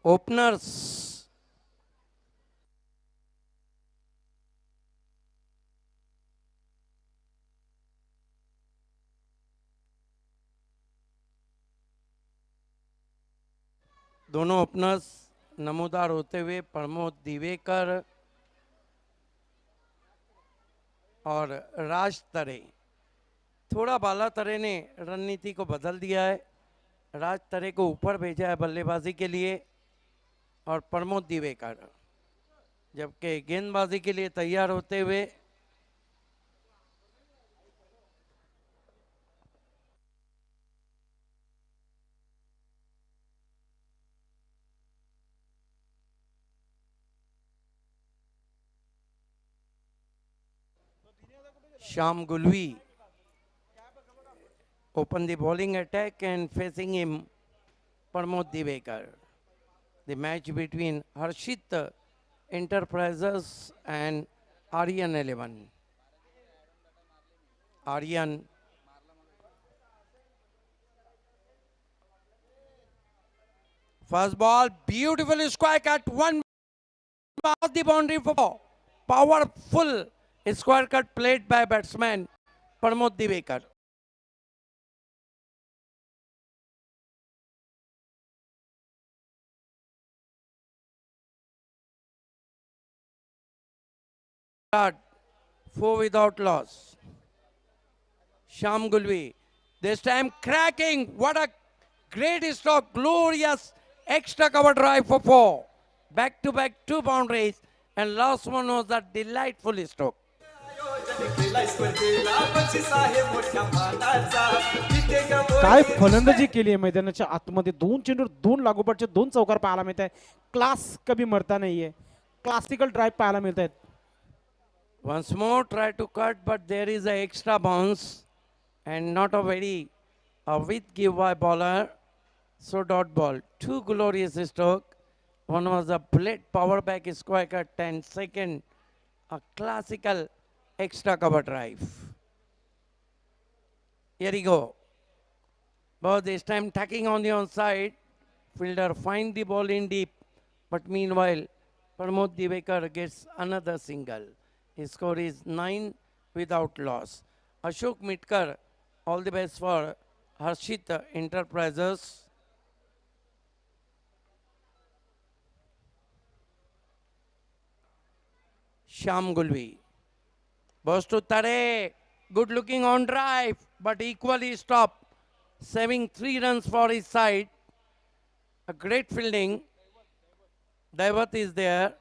Openers दोनों openers नमोदार होते हुए प्रमोद दिवेकर और राज तरे। थोड़ा बाला तरे ने रणनीति को बदल दिया है, राज तरे को ऊपर भेजा है बल्लेबाजी के लिए और प्रमोद दिवेकर जबकि गेंदबाजी के लिए तैयार होते हुए Shyam Gulvi open the bowling attack and facing him Pramod Divekar. The match between Harshit Enterprises and Aryan 11. Aryan first ball, beautiful square cut, one off the boundary for powerful square cut played by batsman Pramod Divekar. Four without loss. Sham Gulvi, this time cracking. What a great stroke, glorious extra cover drive for four. Back to back, two boundaries, and last one was a delightful stroke. काय फलंदाजी केली आहे मैदानाच्या आतमध्ये, दोन चेंडूर दोन लागोपाठचे दोन चौकार पाहायला मिळत आहे. क्लास कभी मरता नाहीये, क्लासिकल ड्राइव पाहायला मिळत आहेत. Once more try to cut, but there is a extra bounce and not a very with give by bowler. So dot ball. Two glorious stroke. One was a plate power back square cut and second a classical extra cover drive. Here we go. But this time tacking on the onside. Fielder find the ball in deep. But meanwhile, Pramod Divekar gets another single. His score is 9 without loss. Ashok Mitkar, all the best for Harshit Enterprises. Sham Gulvi. Boss to Tare. Good looking on drive, but equally stopped. Saving 3 runs for his side. A great fielding. Daivat is there.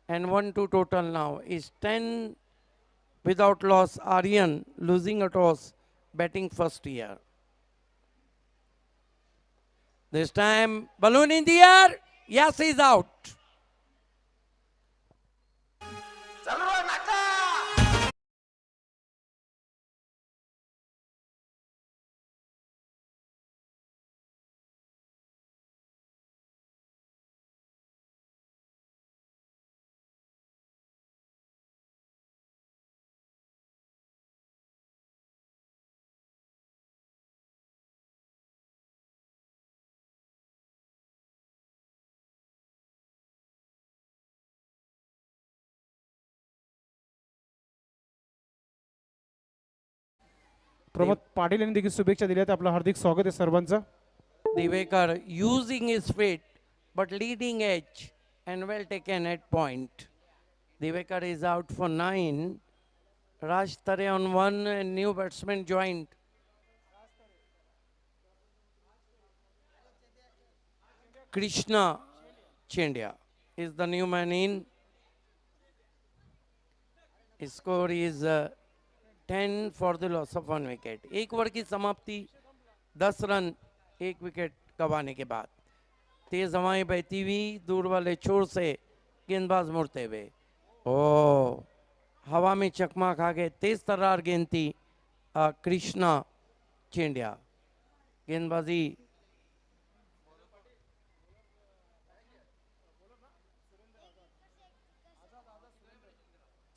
And 1-2 total now is 10 without loss. Aryan losing a toss, batting first here. This time balloon in the air. Yes, he's out. Pramod Patil यांनी देखील शुभेच्छा दिल्यात. आपलं हार्दिक स्वागत आहे सर्वांचं. Divekar using his feet but leading edge and well taken at point. Divekar is out for 9. Raj Tare on 1 and new batsman joined. Krishna Chendia is the new man in. His score is 10 for the loss of 1 wicket. एक over की समाप्ति 10 run 1 wicket गंवाने के बाद. तेज हवाएं बहती हुई दूर वाले छोर से गेंदबाज मुड़ते हुए. ओ हवा में चकमा खा गए. तेज तर्रार गेंद थी कृष्णा चेंडिया. गेंदबाजी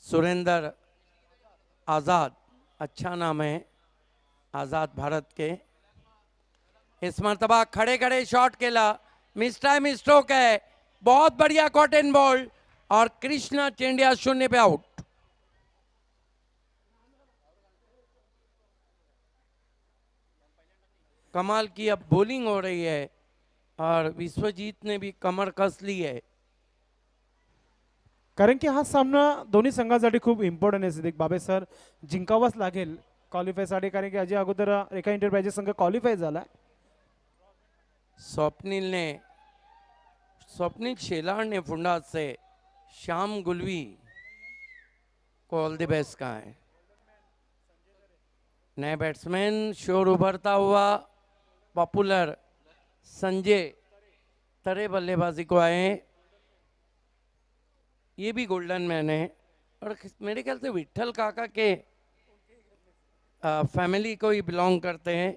सुरेंद्र आज़ाद, अच्छा नाम है आज़ाद भारत के. इस मरतबा खड़े खड़े शॉट केला. मिस टाइम स्ट्रोक है, बहुत बढ़िया कॉटन बॉल, और कृष्णा चेंडिया 0 पे आउट। कमाल की अब बॉलिंग हो रही है और विश्वजीत ने भी कमर कस ली है। कारण की हा सामना दोन्ही संघांसाठी खूप इम्पॉर्टंट आहे सिद्दीक बाबे सर, जिंकावाच लागेल क्वालिफायसाठी, कारण की याच्या अगोदर रेखा एंटरप्राइजेस संघ क्वालिफाय झाला. स्वप्निल शेलार ने फुंडा से श्याम गुलवी को ऑल द बेस्ट कहा है। नए बैट्समैन शोर उभरता हुआ पॉपुलर संजय तरे बल्लेबाजी को आए। ये भी गोल्डन मैन है और मेरे ख्याल से विठल काका के फैमिली को ही बिलोंग करते हैं।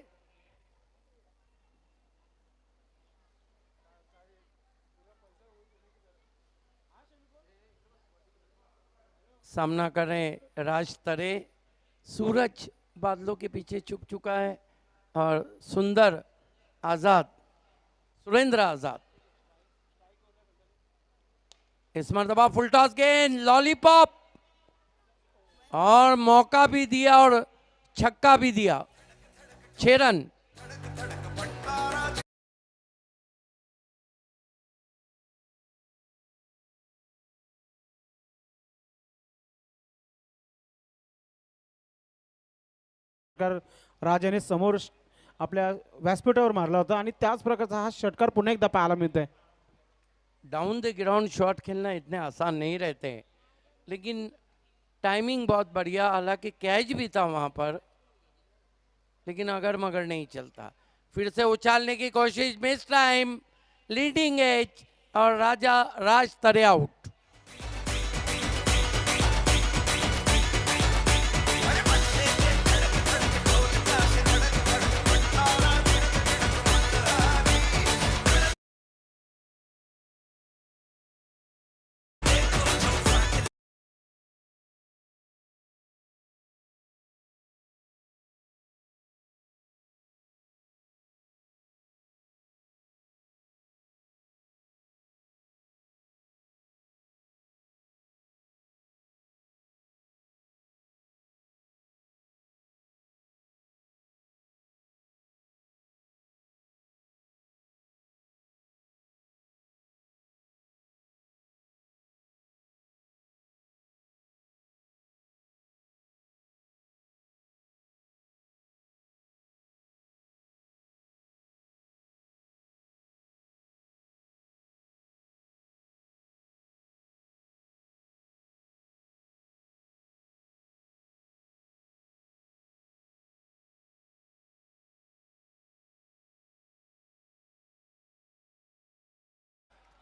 सामना कर रहे हैं राज तरे। सूरज बादलों के पीछे छुप चुका है और सुरेंद्र आजाद इस मरतबा फुल टॉस गेंद, लॉलीपॉप, और मौका भी दिया और छक्का भी दिया। 6 रन। राज याने समोर आपल्या व्यासपीठावर मारला होता आणि त्याच प्रकारचा हा षटकार पुन्हा एकदा पाहायला मिळतोय. डाउन द ग्राउंड शॉट खेलना इतने आसान नहीं रहते हैं, लेकिन टाइमिंग बहुत बढ़िया, हालांकि कैच भी था वहां पर, लेकिन अगर मगर नहीं चलता। फिर से उछालने की कोशिश, मिस टाइम, लीडिंग एज, और राज तरे आउट।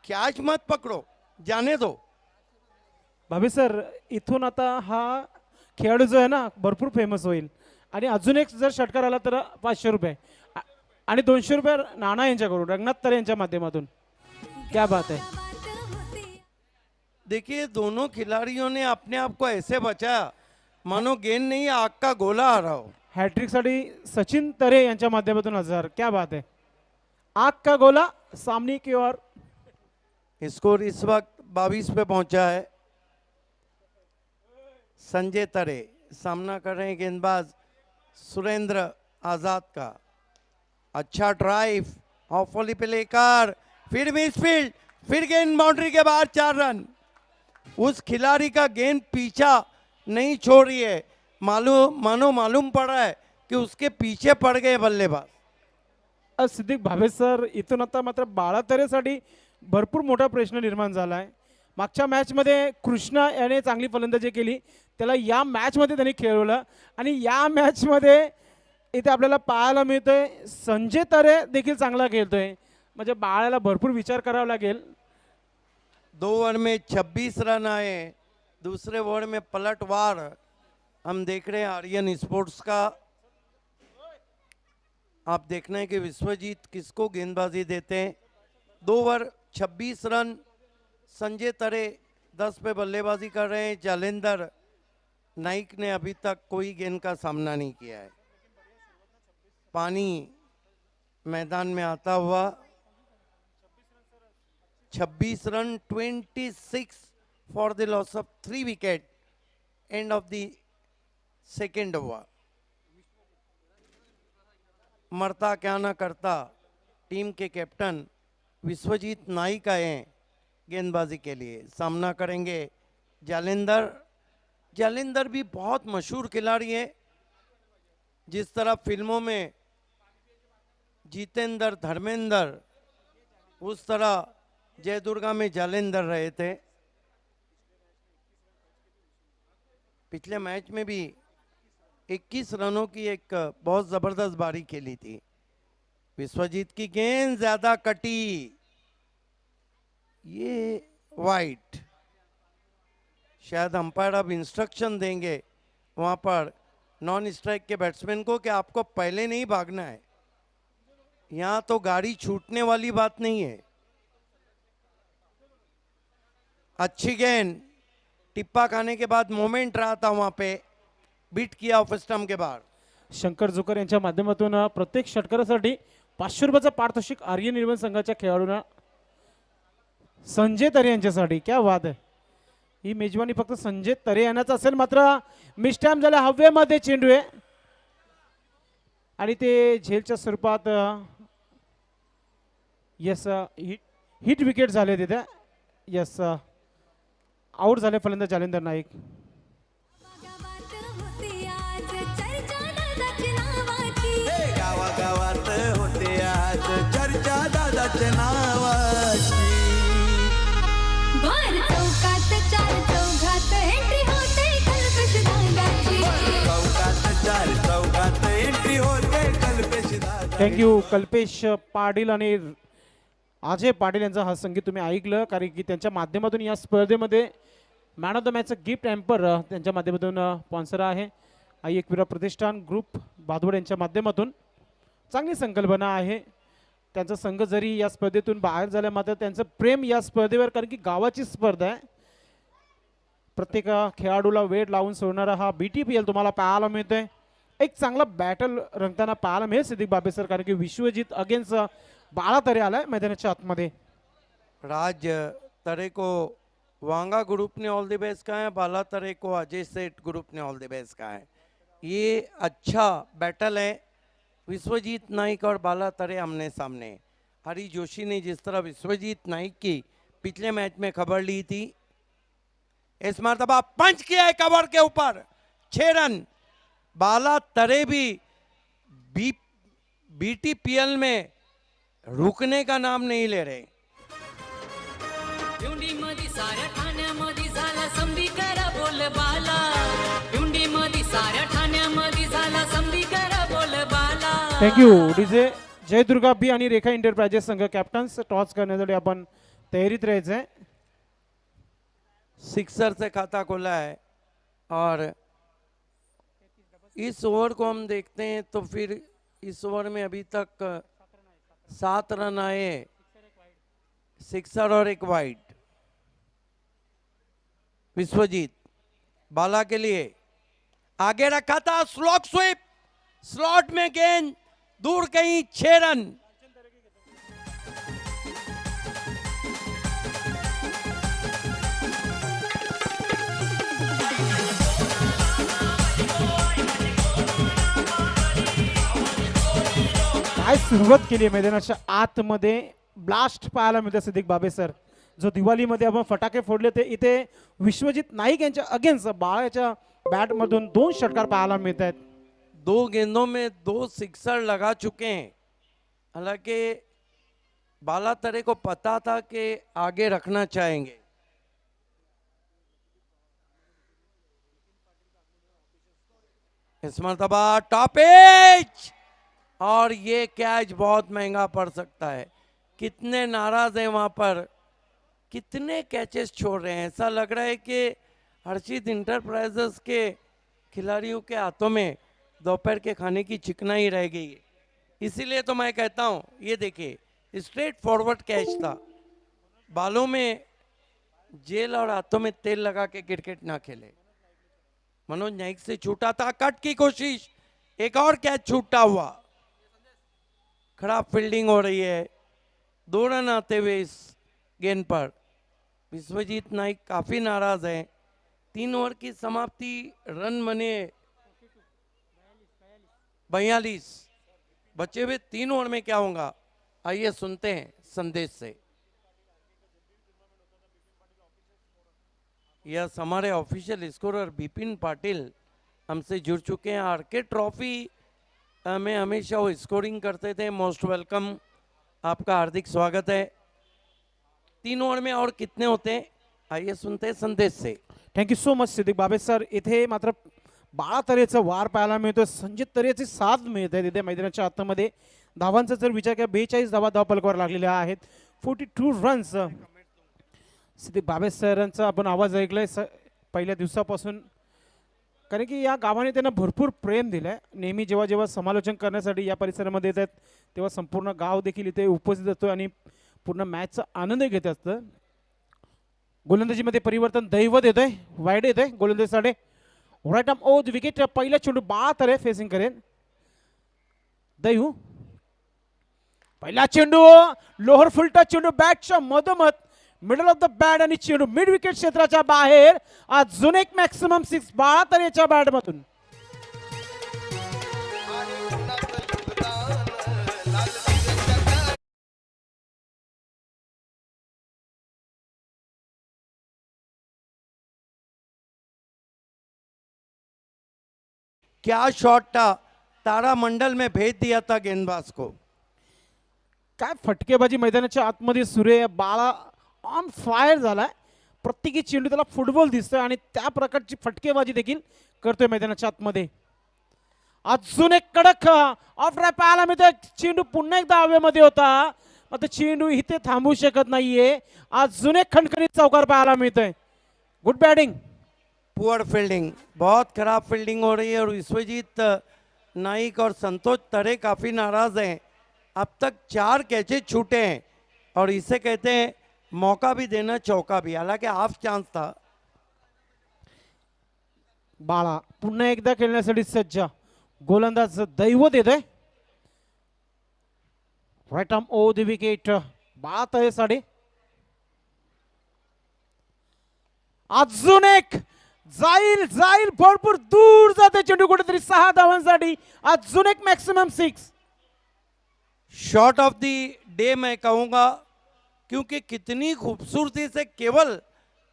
कैच मत पकड़ो, जाने दो। भाभी सर, इथून आता हा खेळाडू जो आहे ना भरपूर फेमस होईल आणि अजून एक जर षटकार आला तर 500 रुपये आणि 200 रुपये नाना यांच्याकडून, रंगनाथ तरे यांच्या माध्यमातून. क्या बात है. देखिए दोनों खिलाड़ियों ने अपने आप को ऐसे बचाया मानो गेंद नहीं आग का गोला आ रहा हो। हॅट्रिक साठी सचिन तरे यांच्या माध्यमातून 1000. क्या बात है. आग का गोला सामने की ओर. स्कोर इस वक्त 22 पे पहुंचा है। संजय तरे सामना कर रहे हैं गेंदबाज सुरेंद्र आजाद का। अच्छा ड्राइव, ऑफ वॉली पे लेकर, फिर मिसफील्ड, फिर गेंद बाउंड्री के बाहर, 4 रन। उस खिलाड़ी का गेंद पीछा नहीं छोड़ रही है, मालूम पड़ रहा है कि उसके पीछे पड़ गए बल्लेबाज। सिद्दीक भावे सर, इथून आता मात्र बाळा तरेसाठी भरपूर मोठा प्रश्न निर्माण झाला आहे. मागच्या मॅचमध्ये कृष्णा याने चांगली फलंदाजी केली, त्याला या मॅचमध्ये त्यांनी खेळवलं आणि या मॅचमध्ये इथे आपल्याला पाहायला मिळतोय संजय तरे देखील चांगला खेळतोय. म्हणजे बाळाला भरपूर विचार करावा लागेल. 2 ओवर में 26 रन आए, दूसरे ओवर में पलटवार हम देख रहे हैं आर्यन स्पोर्ट्स का। आप देखना है कि विश्वजीत किसको गेंदबाजी देते हैं। 2 ओवर 26 रन, संजय तरे 10 पे बल्लेबाजी कर रहे हैं। जालेंदर नाइक ने अभी तक कोई गेंद का सामना नहीं किया है। पानी मैदान में आता हुआ 26 run, 26 for the loss of 3 wicket. End of the second over. मरता क्या ना करता टीम के कैप्टन विश्वजीत नाइक आए हैं गेंदबाजी के लिए। सामना करेंगे जालिंदर। जालिंदर भी बहुत मशहूर खिलाड़ी है। जिस तरह फिल्मों में जितेंद्र धर्मेंद्र, उस तरह जय दुर्गा में जालिंदर रहे थे। पिछले मैच में भी 21 रनों की एक बहुत जबरदस्त बारी खेली थी। विश्वजीत की गेंद ज्यादा कटी, ये वाइट। शायद अंपायर अब इंस्ट्रक्शन देंगे वहां पर नॉन स्ट्राइक के बैट्समैन को कि आपको पहले नहीं भागना है। यहां तो गाड़ी छूटने वाली बात नहीं है। अच्छी गेंद, टिप्पा खाने के बाद मोमेंट रहा था वहां पे, बीट किया ऑफ स्टंप के बाद। शंकर जोकर यांच्या माध्यमातून प्रत्येक षटकारासाठी 500 रुपयाचा पारितोषिक आर्य निर्माण संघाच्या खेळाडूंना संजय तरे यांच्यासाठी। क्या बात आहे, ही मेजवानी फक्त संजय तरे यांनाच असेल। मात्र मिस्टॅम झाल्या हवेमध्ये चेंडू आहे आणि ते झेलच्या स्वरूपात यस हिट विकेट झाले तिथे। यस आउट झाले फलंदाज जालिंदर नाईक। गावागावात होते आज चर्चा दादाच्या नावाची। भर चौकात चार चौघात एंट्री होते कल्पेश दादाची। चौकात चार चौकात एंट्री होते कल्पेश दादा। थँक्यू कल्पेश पाटील आणि अजय पाटील यांचा हा संगीत तुम्ही ऐकलं, कारण की त्यांच्या माध्यमातून या स्पर्धेमध्ये मॅन ऑफ द मॅचचं गिफ्ट हॅम्पर त्यांच्या माध्यमातून स्पॉन्सर आहे आई एकविरा प्रतिष्ठान ग्रुप भादवड यांच्या माध्यमातून। चांगली संकल्पना आहे। त्यांचा संघ जरी या स्पर्धेतून बाहेर झाला मात्र त्यांचं प्रेम या स्पर्धेवर, कारण की गावाची स्पर्धा आहे। प्रत्येक खेळाडूला वेळ लावून सोडणारा हा BTPL तुम्हाला पाहायला मिळतोय। एक चांगला बॅटल रंगताना पाहायला मिळेल सिद्दीक बाबे सर, कारण की विश्वजीत अगेन्स्ट बाळा तरे आलाय मैदानाच्या आतमध्ये। राज तरे को वांगा ग्रुप ने ऑल द बेस्ट कहा है, बाला तरे को अजय सेठ ग्रुप ने ऑल द बेस्ट कहा है। ये अच्छा बैटल है। विश्वजीत नाइक और बाला तरे आमने सामने। हरी जोशी ने जिस तरह विश्वजीत नाइक की पिछले मैच में खबर ली थी, इस मरतबा पंच किया है कवर के ऊपर, 6 रन। बाला तरे भी BTPL में रुकने का नाम नहीं ले रहे। मध्ये साऱ्या ठाण्यामध्ये झाला संबिकरा बोलबाला। मध्ये साऱ्या ठाण्यामध्ये झाला संबिकरा बोलबाला। थँक्यू डीजे जय दुर्गा बी आणि रेखा एंटरप्राइजेस संघ कॅप्टन्स टॉस करण्यासाठी आपण तयारीत राहायचंय। सिक्सर से खाता खोला है और इस ओवर को हम देखते हैं तो फिर इस ओवर में अभी तक 7 रन आए, सिक्सर और एक वाइड। विश्वजीत बाला के लिए आगे रखा था, स्लॉक स्वीप, स्लॉट में गेंद दूर कहीं, 6 रन। काय सुरुवात केली आहे मैदानाच्या आतमध्ये, ब्लास्ट पाहायला मिळते सिद्दीक बाबे सर। जो दिवाळीमध्ये आपण फटाके फोडले ते इथे विश्वजीत नाईक यांच्या अगेन्स्ट बाळाच्या बॅट मधून 2 षटकार पाहायला मिळत आहेत। 2 गेंदों में 2 सिक्सर लगा चुके हैं। हालांकि बाला तरे को पता था कि आगे रखना चाहेंगे। इस मरतबा टॉप एज, और ये कैच बहुत महंगा पड़ सकता है। कितने नाराज हैं वहां पर, कितने कैचेस छोड़ रहे हैं। ऐसा लग रहा है कि हर्षित इंटरप्राइजेस के खिलाड़ियों के हाथों में दोपहर के खाने की चिकनाई रह गई है। इसीलिए तो मैं कहता हूं, ये देखिए स्ट्रेट फॉरवर्ड कैच था। बालों में जेल और हाथों में तेल लगा के क्रिकेट ना खेले। मनोज नाइक से छूटा था, कट की कोशिश, एक और कैच छूटा हुआ। खराब फील्डिंग हो रही है। 2 रन आते हुए इस गेंद पर विश्वजीत नाइक काफी नाराज है। 3 ओवर की समाप्ति, रन बने 42। बचे हुए 3 ओवर में क्या होगा, आइए सुनते हैं संदेश से। यस, हमारे ऑफिशियल स्कोरर बिपिन पाटिल हमसे जुड़ चुके हैं। आरके ट्रॉफी में हमेशा वो स्कोरिंग करते थे। मोस्ट वेलकम, आपका हार्दिक स्वागत है। 3 ओवर में और कितने होते हैं, आइए सुनते हैं संदेश से। Thank you so much Siddique Babe sir. इथे मात्र 12 तऱ्हेचा वार पाहायला मिळतोय. संजित तऱ्हेची साथ मिळते तिथे मैदानाच्या आतमध्ये. धावांचा जर विचार केला 42 धावा धावपलकावर लागलेल्या आहेत. 42 रन्स. सिद्दीक बाबे सरांचा आपण आवाज ऐकलाय पहिल्या दिवसापासून, कारण की या गावाने त्यांना भरपूर प्रेम दिलंय. नेहमी जेव्हा जेव्हा समालोचन करण्यासाठी या परिसरामध्ये येतात तेव्हा संपूर्ण गाव देखील इथे उपस्थित असतो आणि पूर्ण मॅचचा आनंद घेत असतं. गोलंदाजीमध्ये परिवर्तन, दैवत येतोय, वाईड येतोय गोलंदाजीसाठी. Right arm over the wicket. पहिला चेंडू 12 फेसिंग करेन दैव. पहिला चेंडू लोअर फुलटा चेंडू बॅटच्या मधोमध मिडल ऑफ द बॅट आणि चेंडू मिड विकेट क्षेत्राच्या बाहेर. अजून एक मॅक्सिमम 6 12 बॅट मधून. क्या शॉट था, तारामंडल में भेज दिया था गेंदबाज को। काय फटकेबाजी मैदानाच्या आतमध्ये सुरू आहे. बाळा ऑन फायर झालाय. प्रत्येकी चेंडू त्याला फुटबॉल दिसतोय आणि त्या प्रकारची फटकेबाजी देखील करतोय मैदानाच्या आतमध्ये. अजून एक कडक ऑफ रॅप आला मिळतोय. चेंडू पुन्हा एकदा हवेमध्ये होता, आता चेंडू इथे थांबू शकत नाहीये. अजून एक खणखणीत चौकार पाहायला मिळतोय. Good batting. पुअर फील्डिंग, बहुत खराब फील्डिंग हो रही है और विश्वजीत नाइक और संतोष तरे काफ़ी नाराज हैं। अब तक 4 कैचेज छूटे हैं और इसे कहते हैं मौका भी देना, चौका भी, हालांकि हाफ चांस था। बाळा पुन्हा एकदा खेळण्यासाठी सज्ज. गोलंदाज दैवत येतोय. Right arm over the wicket. Bala Talesade. अजून एक जाईल जाईल, भरपूर दूर जाते चेंडू कुठेतरी 6 धावांसाठी. अजून एक maximum 6. Shot of the day मैं कहूँगा, क्योंकि कितनी खूबसूरती से केवल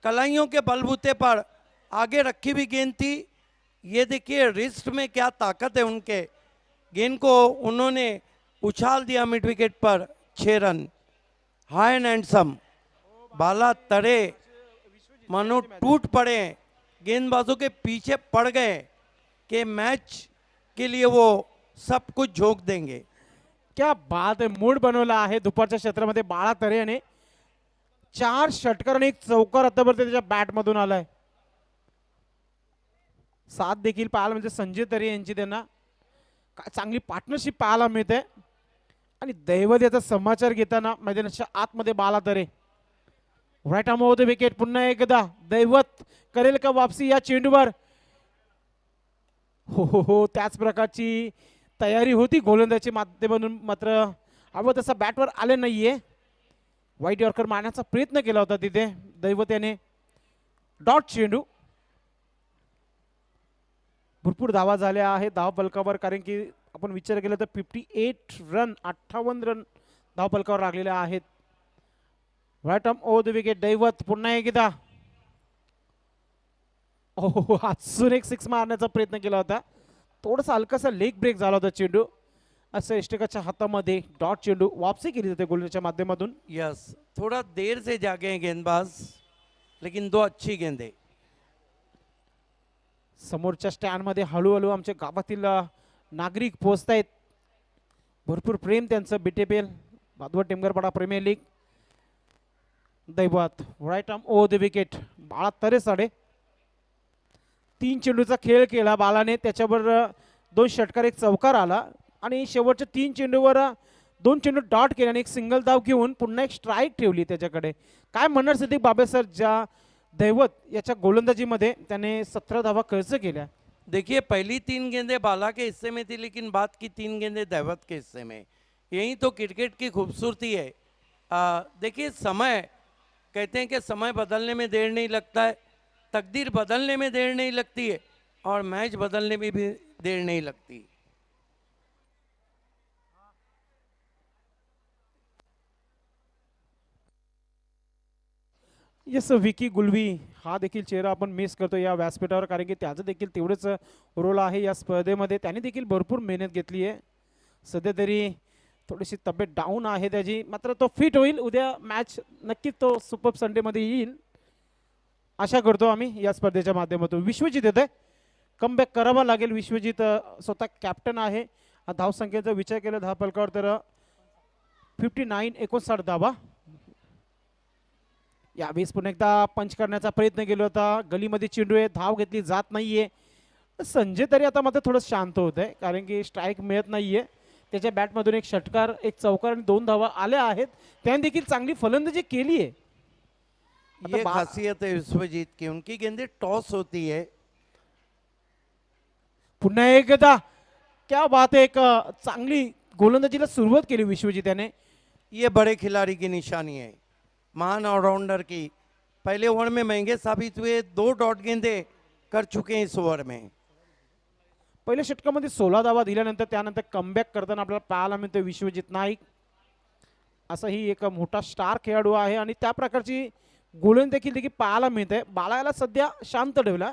कलाइयों के बलबूते पर आगे रखी हुई गेंद थी। ये देखिए रिस्ट में क्या ताकत है उनके। गेंद को उन्होंने उछाल दिया मिड विकेट पर, 6 रन। हाई एंड हैंडसम। बाला तरे मानो टूट पड़े, गेंदबाजों के पीछे पड़ गए कि मैच के लिए वो सब कुछ झोंक देंगे। क्या बात आहे. मूड बनवला आहे दुपारच्या क्षेत्रामध्ये बाळा तरे याने. 4 षटकार आणि 1 चौकार आतापर्यंत त्याच्या बॅट मधून आलाय. साथ देखील पाहायला म्हणजे संजय तरे यांची त्यांना चांगली पार्टनरशिप पाहायला मिळते. आणि दैवत याचा समाचार घेताना मैदानाच्या आतमध्ये Bala Tare. Right arm over the wicket. पुन्हा एकदा दैवत करेल का वापसी या चेंडूवर. हो हो हो, त्याच प्रकारची तयारी होती गोलंदाजी माध्यमातून, मात्र हवं तसा बॅटवर आले नाहीये. वाईट यॉर्कर मारण्याचा प्रयत्न केला होता तिथे दैवत याने. डॉट चेंडू. भरपूर धावा झाल्या आहेत धाव फलकावर, कारण की आपण विचार केला तर 58 रन 58 रन धाव फलकावर लागलेले आहेत. Right arm over the wicket. Daivat पुन्हा एकदा. हो, अजून एक 6 मारण्याचा प्रयत्न केला होता. थोडासा हलकासा लेग ब्रेक झाला होता चेंडू. असं इष्टकाच्या हातामध्ये डॉट चेंडू. वापसी केली जाते गोलंदाजीच्या माध्यमातून. यस, थोड़ा देर से जागे हैं गेंदबाज, लेकिन 2 अच्छी गेंदें। समोरच्या स्टँडमध्ये हळूहळू आमच्या गावातील नागरिक पोहोचतायत. भरपूर प्रेम त्यांचं BTPL Bhadwad Temgarpada Premier League. Daivat right arm over the wicket. Bala Taresade. 3 चेंडूचा खेळ केला बालाने, त्याच्यावर 2 षटकार 1 चौकार आला आणि शेवटच्या 3 चेंडूवर 2 चेंडू डॉट केले आणि 1 सिंगल धाव घेऊन पुन्हा 1 स्ट्राईक ठेवली त्याच्याकडे. काय म्हणणार सिद्दीक बाबे सर, ज्या दैवत याच्या गोलंदाजीमध्ये त्याने 17 धावा खर्च केल्या. देखिए पहली 3 गेंदें बाला के हिस्से में थी, लेकिन बाद की 3 गेंदें दैवत के हिस्से में। यही तो क्रिकेट की खूबसूरती है। देखिए समय कहते हैं कि समय बदलने में देर नहीं लगता है, तकदीर बदलने में देर नहीं लगती है और मैच बदलने में भी देर नहीं लगती। येस, विकी गुलवी हा देखील चेहरा आपण मिस करतो या व्यासपीठावर, कारण की त्याचं देखील तेवढंच रोल आहे या स्पर्धेमध्ये. त्याने देखील भरपूर मेहनत घेतली आहे. सध्या तरी थोडीशी तब्येत डाऊन आहे त्याची, मात्र तो फिट होईल. उद्या मॅच नक्कीच तो सुपर संडेमध्ये येईल आशा करतो आम्ही या स्पर्धेच्या माध्यमातून. विश्वजित येते, कमबॅक करावा लागेल. विश्वजित स्वतः कॅप्टन आहे. धावसंख्येचा विचार केला धावफलकावर तर 59 59 धावा. यावेळेस पुन्हा एकदा पंच करण्याचा प्रयत्न केला होता. गलीमध्ये चेंडू आहे, धाव घेतली जात नाहीये. संजय तरी आता मात्र थोडं शांत होत आहे, कारण की स्ट्राईक मिळत नाहीये. त्याच्या बॅटमधून एक षटकार, एक चौकार आणि 2 धावा आल्या आहेत. त्याने देखील चांगली फलंदाजी केली आहे. ये खासियत है विश्वजीत की, उनकी गेंदें टॉस होती है. पुन्हा एकदा क्या बात है, एक चांगली गोलंदाजीला सुरुवात केली विश्वजित याने. ये बड़े खिलाड़ी की निशानी है, महान ऑलराउंडर की. पहले ओवर में महंगे साबित हुए, 2 डॉट गेंदे कर चुके हैं इस ओवर में. पहिल्या षटकामध्ये 16 धावा दिल्यानंतर त्यानंतर कमबॅक करताना आपल्याला पाहायला मिळतं विश्वजित नाईक. असाही एक मोठा स्टार खेळाडू आहे आणि त्या प्रकारची गोलंदाजी देखील पाहायला मिळते. बाळाला सध्या शांत ठेवला.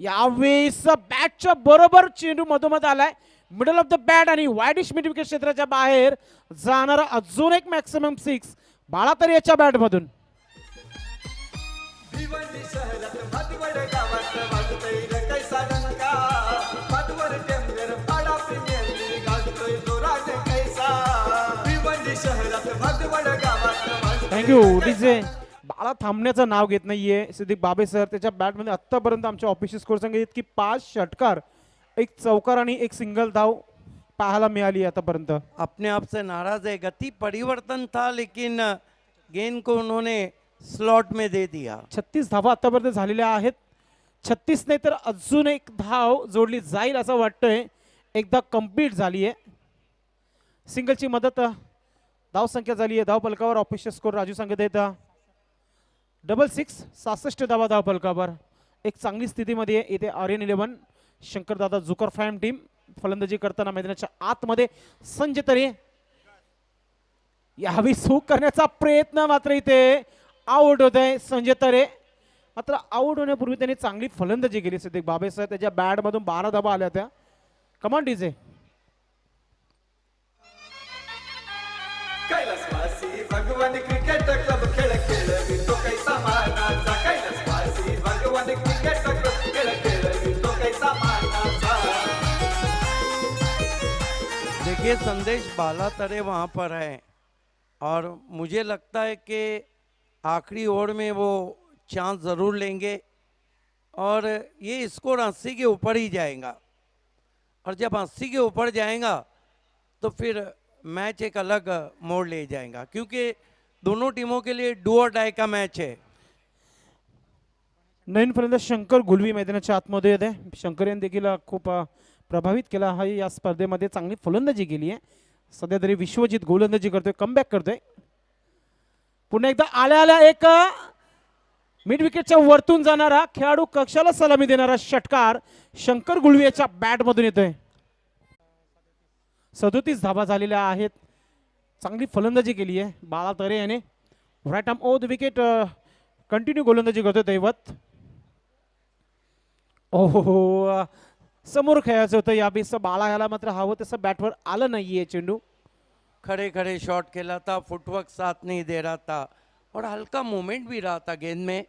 यावेळेस बॅटच्या बरोबर चेंडू मधोमध आलाय, मिडल ऑफ द बॅट आणि वाईडिश मिड विकेट क्षेत्राच्या बाहेर जाणारा अजून एक मॅक्सिमम 6 बाळा तर याच्या बॅट मधून. भिवंडी शहरात भातवड गावात वाजतोय रे कैसा डंका, भातवड टेंबेर पाडा प्रीमियर लीग गाजतोय जोरात कैसा. भिवंडी शहरात भातवड गावात वाजतोय. Thank you DJ. बाळा थांबण्याचं नाव घेत नाहीये सिद्दीक बाबे सर. त्याच्या बॅटमध्ये आत्तापर्यंत आमच्या ऑफिशियल स्कोर सांगितले की 5 षटकार, एक चौकार आणि एक सिंगल धाव पाहायला मिळाली आतापर्यंत. अपने आप से नाराज है, गति परिवर्तन था लेकिन गेंद को उन्होंने स्लॉट में दे दिया. 36 धावा आतापर्यंत झालेल्या आहेत. 36 नाही तर अजून एक धाव जोडली जाईल असं वाटतंय. एकदा कंप्लीट झाली आहे. सिंगलची मदत धाव संख्या झाली आहे. धाव फलकावर ऑफिशियल स्कोर राजू सांगत आहेत 66 66 धावा धाव फलकावर. एक चांगली स्थितीमध्ये आहे इथे आर्यन 11 शंकरदादा जुकर फॅम टीम. फलंदाजी करताना मैदानाच्या आतमध्ये संजय तरे. यावी सूक करण्याचा प्रयत्न, मात्र इथे आउट होत आहे संजय तरे. मात्र आउट होण्यापूर्वी त्यांनी चांगली फलंदाजी केली सिद्दीक बाबे सर. त्याच्या बॅट मधून 12 धावा आल्या त्या. कमान डीजे. कैलासवासी भगवान क्रिकेट क्लब खेळ खेळवितो कैसा मानाचा. कैलासवासी भगवान क्रिकेट क्लब खेळ खेळवितो कैसा मानाचा. देखिए संदेश बाला तरे वहाँ पर है और मुझे लगता है कि आखिरी ओवर में वो चांस ज़रूर लेंगे और ये स्कोर 80 के ऊपर ही जाएगा. और जब 80 के ऊपर जाएगा तो फिर मैच एक अलग मोड़ ले जाएगा, क्योंकि दोनों टीमों के लिए डू और डाई का मैच है. नवीन फलंदाज शंकर गुलवी मैदानाच्या आतमध्ये येते. शंकर यांनी देखील खूप प्रभावित केला आहे या स्पर्धेमध्ये. चांगली फलंदाजी केली आहे. सध्या तरी विश्वजित गोलंदाजी करतोय, कमबॅक करतोय. पुन्हा एकदा आल्या आल्या एक मिड विकेटच्या वरतून जाणारा खेळाडू कक्षाला सलामी देणारा षटकार शंकर गुलवी याच्या बॅट मधून येतोय. 37 धावा झालेल्या आहेत. चांगली फलंदाजी केली आहे बाळा तरे याने. Right arm over the wicket continue गोलंदाजी करतोय दैवत. ओहो, समोर खेळायचं होतं यावेळेस बाळा याला, मात्र हवं तसं बॅटवर आलं नाहीये चेंडू. खड़े खड़े शॉट खेला था, फुटवर्क साथ नहीं दे रहा था और हल्का मूवमेंट भी रहा था गेंद में.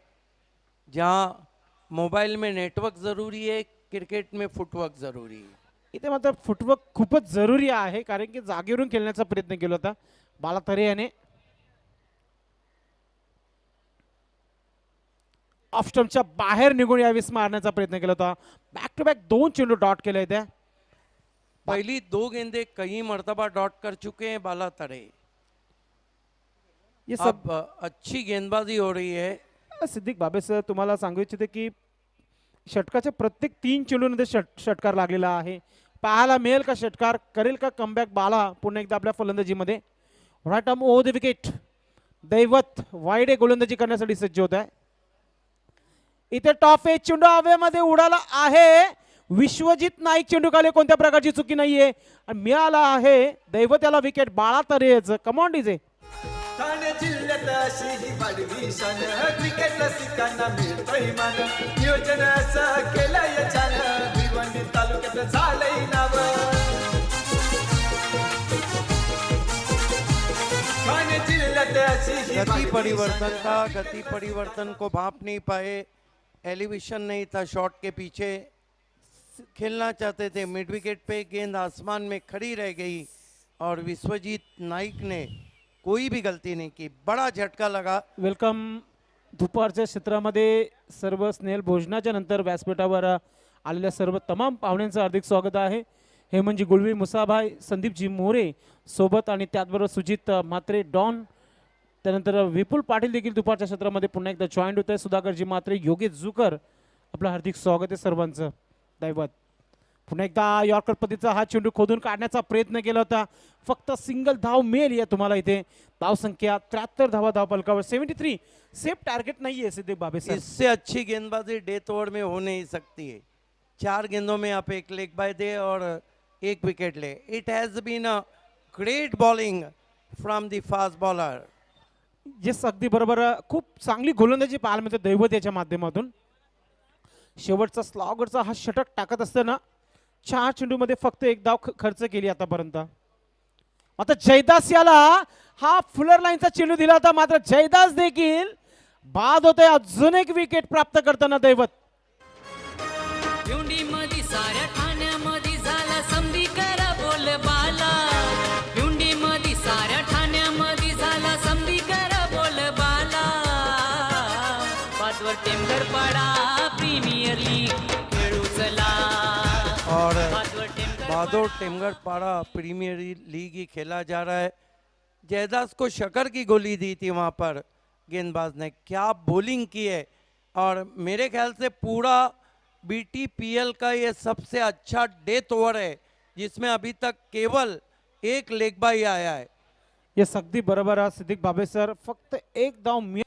जहाँ मोबाइल में नेटवर्क ज़रूरी है, क्रिकेट में फुटवर्क ज़रूरी है. इथे मात्र फुटवर्क खूपच जरुरी आहे, कारण की जागेवरून खेळण्याचा प्रयत्न केला होता बाला तरे याने. ऑफ स्टंपच्या बाहेर निघून यावेळेस मारण्याचा प्रयत्न केला होता. बॅक टू बॅक 2 चेंडू डॉट केले त्या. पहली 2 गेंदें कई मर्तबा डॉट कर चुके हैं बाला तरे. ये सब अब अच्छी गेंदबाजी हो रही है. सिद्दीक बाबे सर, तुम्हाला सांगू इच्छिते की षटकाच्या प्रत्येक 3 चेंडूमध्ये षटकार लागलेला आहे. पाहायला मिळेल का षटकार, करेल का कमबॅक बाला पुन्हा एकदा आपल्या फलंदाजीमध्ये. Right arm over the wicket Daivat Waid गोलंदाजी करण्यासाठी सज्ज होत आहे. इथे टॉप एज चेंडू हवेमध्ये उडाला आहे. विश्वजित नाईक चेंडू खाली कोणत्या प्रकारची चुकी नाहीये आणि मिळाला आहे दैवत याला विकेट. बाळा तरेच कमॉन डीजे. ठाणे जिल्ह्यात अशी ही वाढली शान क्रिकेट रसिकांना मिळतोय मान नियोजन असं केलंय छान भिवंडी तालुक्यात झालंय नाव ठाणे जिल्ह्यात अशी ही गति वाढली परिवर्तन शान. था, गति परिवर्तन को भाप नहीं पाए. एलिवेशन नहीं था शॉट के पीछे. खेलना चाहते थे मिड विकेट पे, गेंद आसमान में खड़ी रह गई और विश्वजीत नाइक ने कोई भी गलती नहीं की. बड़ा झटका लगा. वेलकम. दुपारच्या क्षेत्रामध्ये सर्व स्नेहल भोजनाच्या नंतर व्यासपीठावर आलेल्या सर्व तमाम पाहुण्यांचं हार्दिक स्वागत आहे. हेमंतजी गुळवी, मुसाभाई, संदीपजी मोरे सोबत आणि त्याचबरोबर सुजित म्हात्रे, डॉन, त्यानंतर विपुल पाटील देखील दुपारच्या क्षेत्रामध्ये पुन्हा एकदा जॉईंट होत आहे. सुधाकरजी म्हात्रे, योगेश जुकर, आपलं हार्दिक स्वागत आहे सर्वांचं. दैवत पुन्हा एकदा यॉर्कर पद्धतीचा हा चेंडू खोदून काढण्याचा प्रयत्न केला होता. फक्त सिंगल धाव मिळेल या तुम्हाला इथे. धाव संख्या 73 धावा धाव फलकावर. 73 सेफ टार्गेट नहीं है सिद्दीक बाबे सर. इससे अच्छी गेंदबाजी डेथ ओवर में हो नहीं सकती है. 4 गेंदों में आप एक लेग बाय दे और 1 विकेट ले. It has been a great bowling from the fast bowler. Yes अगदी बरोबर. खूप चांगली गोलंदाजी पाहायला मिळते दैवत याच्या माध्यमातून. शेवटचा स्लॉगरचा हा षटक टाकत असताना 4 चेंडूमध्ये फक्त 1 धाव खर्च केली आतापर्यंत. आता जयदास याला हा फुलर लाईनचा चेंडू दिला होता, मात्र जयदास देखील बाद होते. अजून एक विकेट प्राप्त करताना दैवत. भिवंडी मधी साऱ्या ठाण्यामध्ये झाला समधी करा बोलबाला. भिवंडी मधी साऱ्या ठाण्यामध्ये झाला समधी करा बोलबाला. पाचवर टेमघर पाडा प्रीमियर लीग खेळू चला. और पाचवर टेमघर बादोर टेमगढ़ पाड़ा प्रीमियर लीग ही खेला जा रहा है. जयदास को शकर की गोली दी थी वहाँ पर गेंदबाज ने. क्या बॉलिंग की है. और मेरे ख्याल से पूरा BTPL का ये सबसे अच्छा डेथ ओवर है जिसमें अभी तक केवल 1 लेग बाय आया है. येस अगदी बरोबर आहे सिद्दीक बाबे सर. फक्त 1 धाव मिळाली.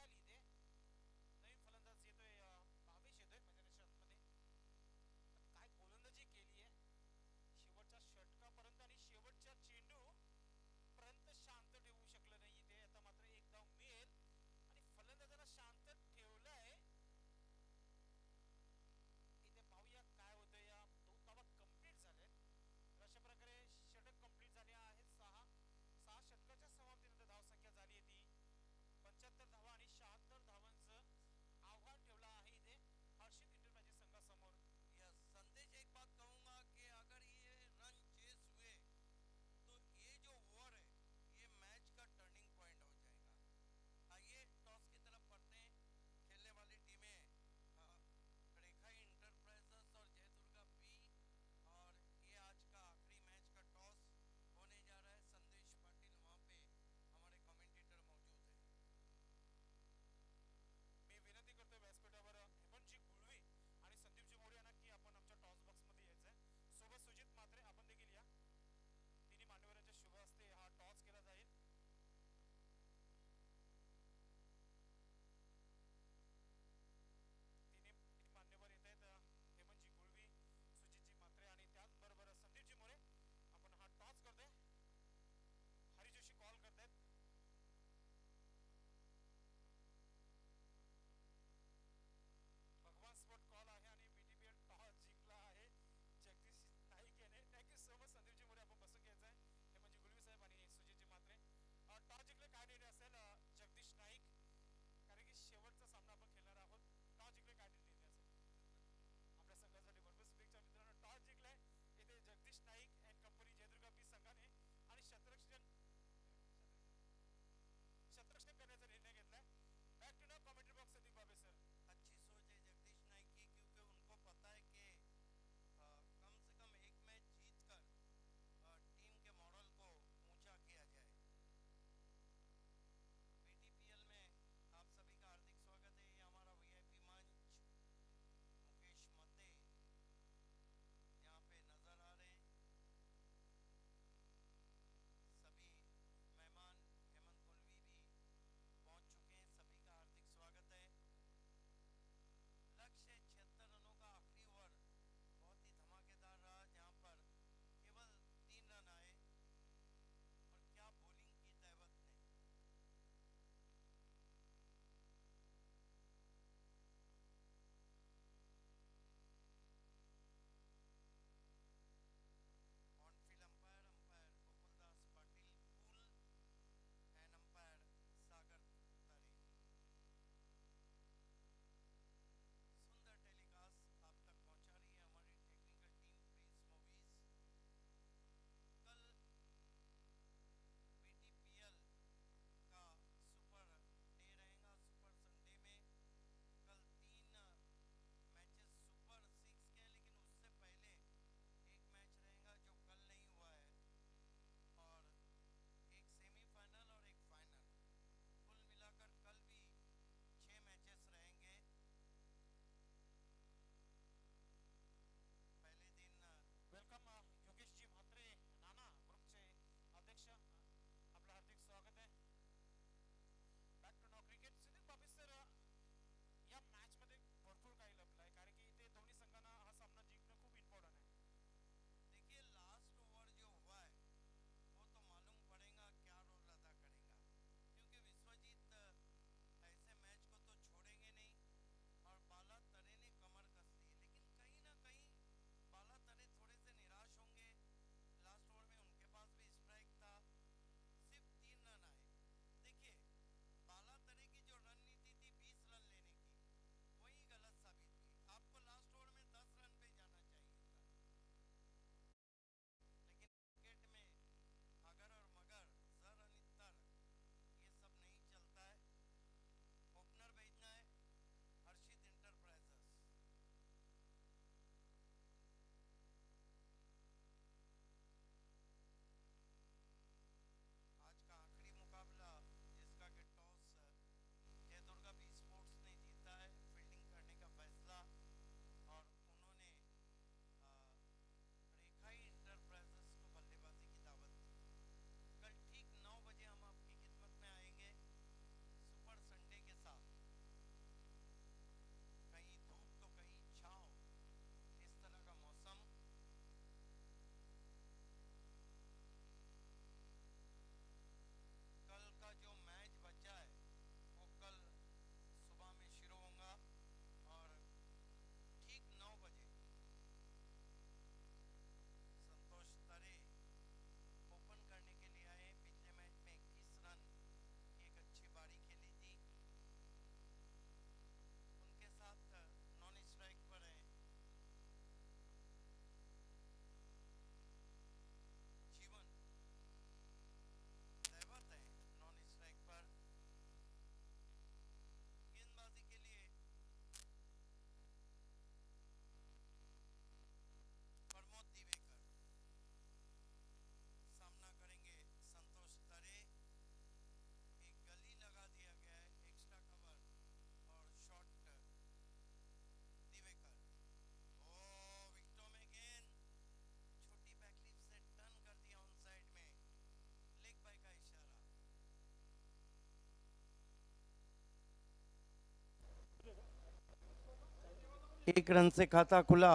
एक रन से खाता खुला।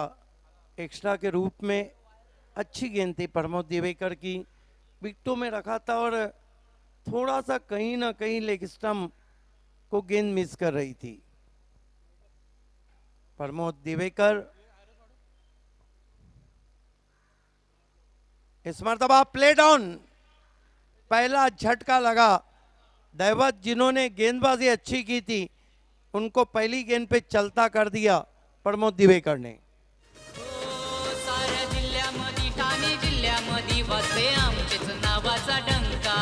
एक्स्ट्रा के रूप में अच्छी गेंद थी प्रमोद दिवेकर की, विकेटों में रखा था और थोड़ा सा कहीं ना कहीं लेग स्टंप को गेंद मिस कर रही थी। प्रमोद दिवेकर इस मरतबा प्ले डाउन, पहला झटका लगा। दैवत जिन्होंने गेंदबाजी अच्छी की थी उनको पहली गेंद पे चलता कर दिया प्रमोद दिवेकर ने। साऱ्या जिल्ह्यामध्ये ठाणे जिल्ह्यामध्ये वाजते आमचेच नावाचा डंका।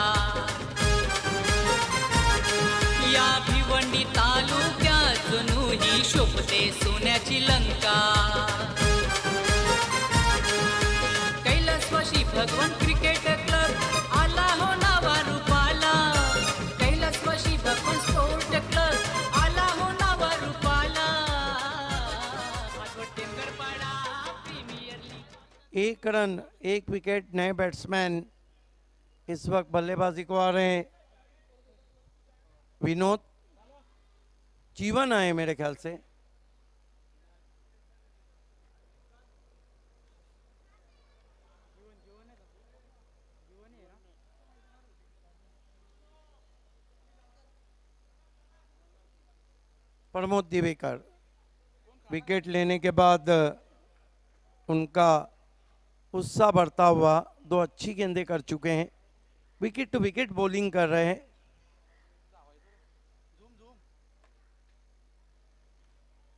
या भिवंडी तालुक्यात जणू ही शोभते सोन्याची लंका। कैलासवासी भगवान क्रिकेट क्लब आला हो नावा रूपाला। कैलासवासी भगवान स्पोर्ट क्लब आला हो नावा रूपाला। Bhagwat Tengarpada premier league. एक रन एक विकेट, नए बैट्समैन इस वक्त बल्लेबाजी को आ रहे हैं। विनोद जीवन आए मेरे ख्याल से। प्रमोद दिवेकर विकेट लेने के बाद उनका उत्साह बढ़ता हुआ, दो अच्छी गेंदें कर चुके हैं, विकेट टू विकेट बॉलिंग कर रहे हैं।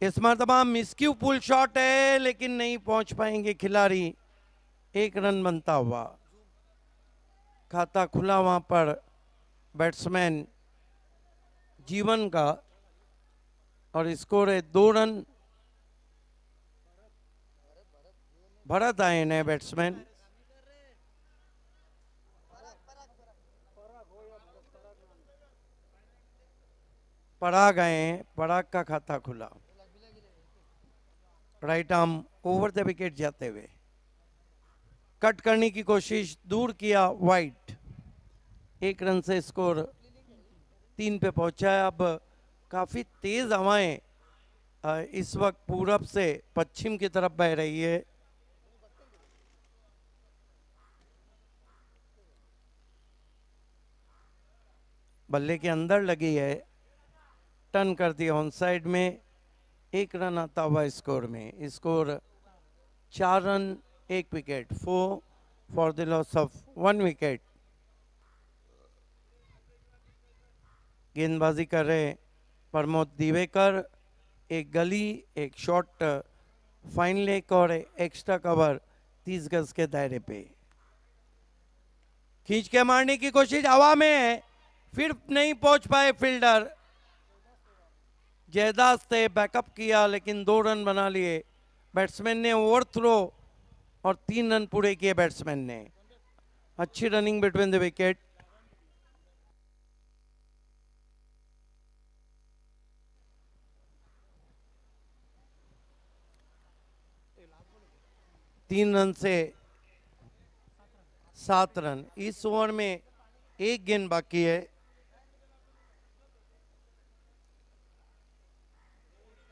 इस मरतबा मिसक्यू पुल शॉट है लेकिन नहीं पहुंच पाएंगे खिलाड़ी। एक रन बनता हुआ, खाता खुला वहां पर बैट्समैन जीवन का और स्कोर है 2 रन। भरत आए नए बैट्समैन। पराग आए हैं, पराग का खाता खुला। Right arm over the wicket जाते हुए कट करने की कोशिश, दूर किया वाइड। एक रन से स्कोर 3 पे पहुंचा है। अब काफी तेज हवाएं इस वक्त पूरब से पश्चिम की तरफ बह रही है। बल्ले के अंदर लगी है, टर्न कर दिया ऑन साइड में। एक रन आता हुआ स्कोर में। Score 4 run 1 wicket, 4 for the loss of 1 wicket. गेंदबाजी कर रहे प्रमोद दिवेकर। एक गली, एक शॉट फाइन लेग और एक्स्ट्रा कवर 30 गज के दायरे पे। खींच के मारने की कोशिश हवा में है, फिर नहीं पहुंच पाए फील्डर। जयदास से बैकअप किया लेकिन 2 रन बना लिए बैट्समैन ने। ओवर थ्रो और 3 रन पूरे किए बैट्समैन ने। अच्छी रनिंग बिटवीन द विकेट। तीन रन से 7 रन। इस ओवर में एक गेंद बाकी है।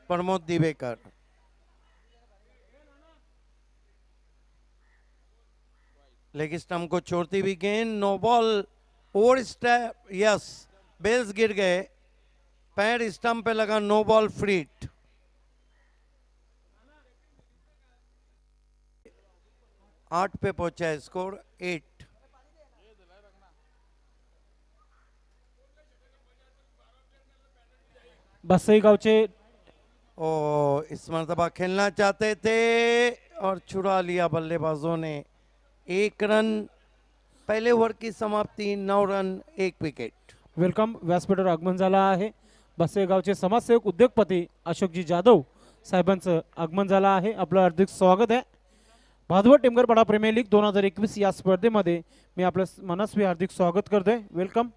प्रमोद दिवेकर लेग स्टंप को छोड़ती हुई गेंद, no ball, over step, yes, bails गिर गए, पैर स्टंप पे लगा, नो बॉल फ्रीट। आठ पे पहुंचा है स्कोर 8। बसई गावचे ओ इस मरतबा खेलना चाहते थे और छुड़ा लिया बल्लेबाजों ने। 1 रन, पहले ओव्हर की समाप्ती, 9 रन 1 विकेट। वेलकम व्यासपीठावर आगमन झालं आहे. बसई गावचे समाजसेवक उद्योगपती अशोकजी जाधव साहेबांचं आगमन झालं आहे. आपलं हार्दिक स्वागत आहे. भादवड टेमघरपाडा प्रीमियर लीग 2021 या स्पर्धेमध्ये मी आपलं मनस्वी हार्दिक स्वागत करतोय. वेलकम.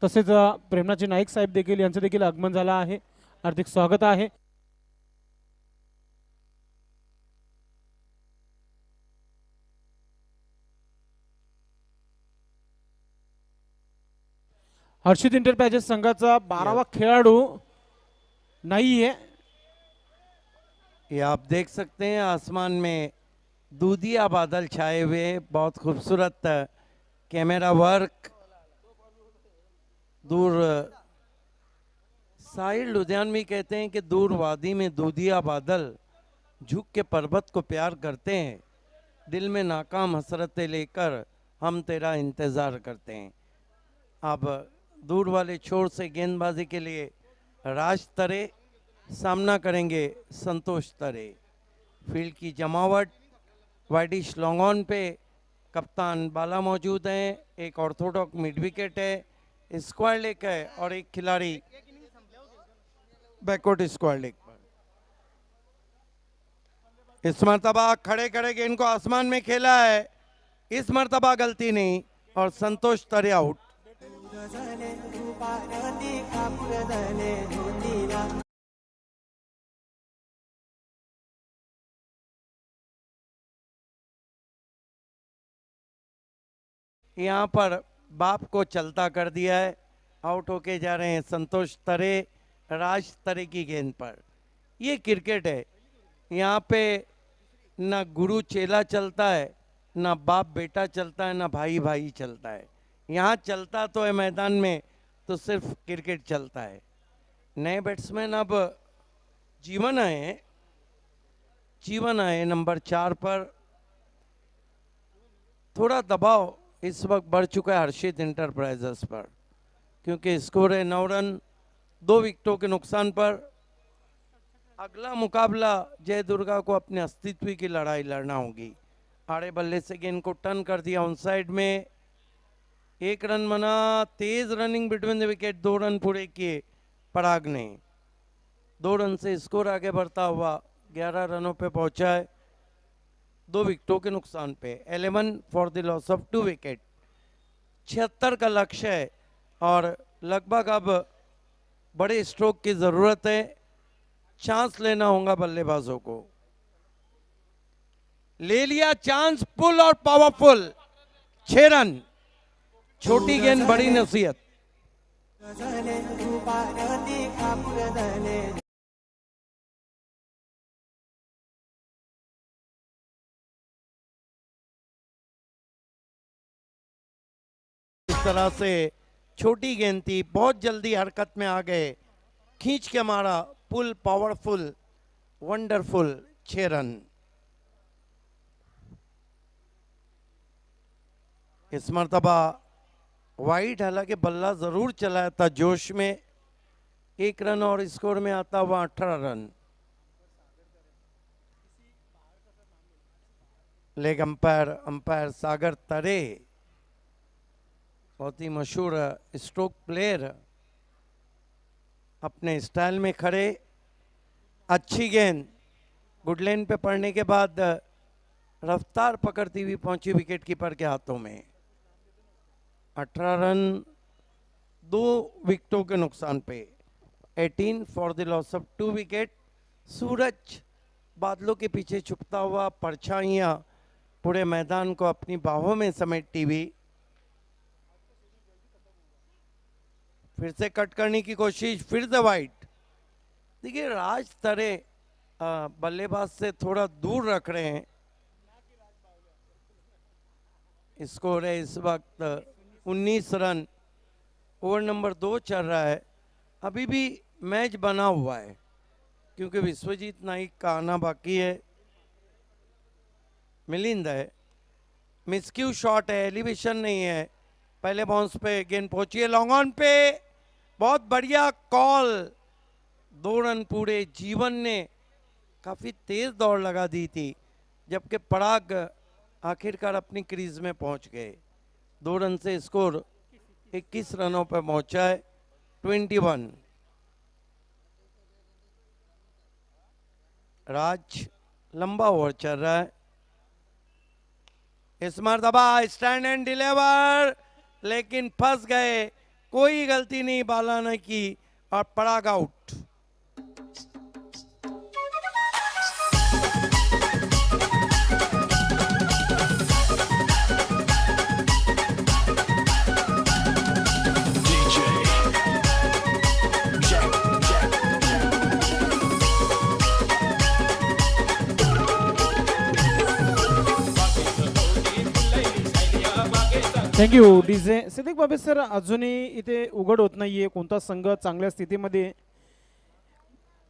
तसेच प्रेमनाथजी नाईक साहेब देखील यांचं देखील आगमन झालं आहे. हार्दिक स्वागत आहे. हर्षित इंटरप्राइजेस संघाचा 12वा खेळाडू नाही आहे. ये आप देख सकते हैं आसमान में दूधिया बादल छाए हुए, बहुत खूबसूरत कैमरा वर्क. दूर साहिल लुधियानवी कहते हैं कि दूर वादी में दूधिया बादल झुक के पर्वत को प्यार करते हैं, दिल में नाकाम हसरतें लेकर हम तेरा इंतज़ार करते हैं. अब दूर वाले छोर से गेंदबाजी के लिए राज तरे, सामना करेंगे संतोष तरे. फील्ड की जमावट, वाइडिश लॉन्ग ऑन पे कप्तान बाला मौजूद हैं, एक ऑर्थोडॉक्स मिड विकेट है, स्क्वायर लेग है और एक खिलाड़ी बैकवर्ड स्क्वायर लेग पर. इस मर्तबा खड़े खड़े गेंद को आसमान में खेला है, इस मर्तबा गलती नहीं और संतोष तरे आउट. यहाँ पर बाप को चलता कर दिया है, आउट होके जा रहे हैं संतोष तरे राज तरे की गेंद पर. ये क्रिकेट है, यहाँ पे ना गुरु चेला चलता है, ना बाप बेटा चलता है, ना भाई भाई चलता है. यहाँ चलता तो है मैदान में, तो सिर्फ क्रिकेट चलता है. नए बैट्समैन अब जीवन आए नंबर 4 पर. थोड़ा दबाव इस वक्त बढ़ चुका है हर्षित इंटरप्राइजेस पर, क्योंकि स्कोर है 9 रन 2 विकेटों के नुकसान पर. अगला मुकाबला जय दुर्गा को अपने अस्तित्व की लड़ाई लड़ना होगी. आड़े बल्ले से गेंद को टर्न कर दिया ऑन साइड में, 1 रन बना. तेज running between the wicket, 2 run पूरे किए पराग ने. 2 रन से स्कोर आगे बढ़ता हुआ 11 रनों पे पहुंचा है, 2 विकेटों के नुकसान पे. 11 for the loss of 2 wicket. 76 का लक्ष्य है और लगभग अब बड़े स्ट्रोक की जरूरत है. चांस लेना होगा बल्लेबाजों को. ले लिया चांस, पुल और पावरफुल. 6 रन. छोटी गेंद बड़ी नसीहत. इस तरह से छोटी गेंद थी, बहुत जल्दी हरकत में आ गए, खींच के मारा. पुल, पावरफुल, वंडरफुल. 6 रन. इस मर्तबा वाइड, हालांकि बल्ला जरूर चलाया था जोश में. 1 रन और स्कोर में आता हुआ 18 रन. लेग अंपायर सागर तरे, बहुत ही मशहूर स्ट्रोक प्लेयर, अपने स्टाइल में खड़े. अच्छी गेंद गुडलैंड पे पड़ने के बाद रफ्तार पकड़ती हुई पहुंची विकेट कीपर के हाथों में. 18 रन 2 विकेटों के नुकसान पे. 18 for the loss of 2 wicket. Suraj बादलों के पीछे छुपता हुआ, परछाइयां पूरे मैदान को अपनी बाहों में समेटती हुई. फिर से कट करने की कोशिश, फिर से वाइड. देखिए राज तरे बल्लेबाज से थोड़ा दूर रख रहे हैं. स्कोर है इस वक्त 19 रन. ओवर नंबर 2 चल रहा है. अभी भी मैच बना हुआ है, क्योंकि विश्वजीत नाइक का आना बाकी है. मिलिंद है, मिसक्यू शॉट है, एलिवेशन नहीं है. पहले बाउंस पे गेंद पहुंची है लॉन्ग ऑन पे. बहुत बढ़िया कॉल. 2 रन पूरे. जीवन ने काफ़ी तेज दौड़ लगा दी थी, जबकि पराग आखिरकार अपनी क्रीज में पहुंच गए. 2 रन से स्कोर 21 रनों पर पहुंचा है. 21. राज लंबा ओवर चल रहा है. इस मर्तबा स्टैंड एंड डिलीवर, लेकिन फंस गए. कोई गलती नहीं बाला ने की और Parag out. DJ thank you DJ Siddique Babe sir. अजूनही इथे उघड होत नाहीये कोणता संघ चांगल्या स्थितीमध्ये आहे.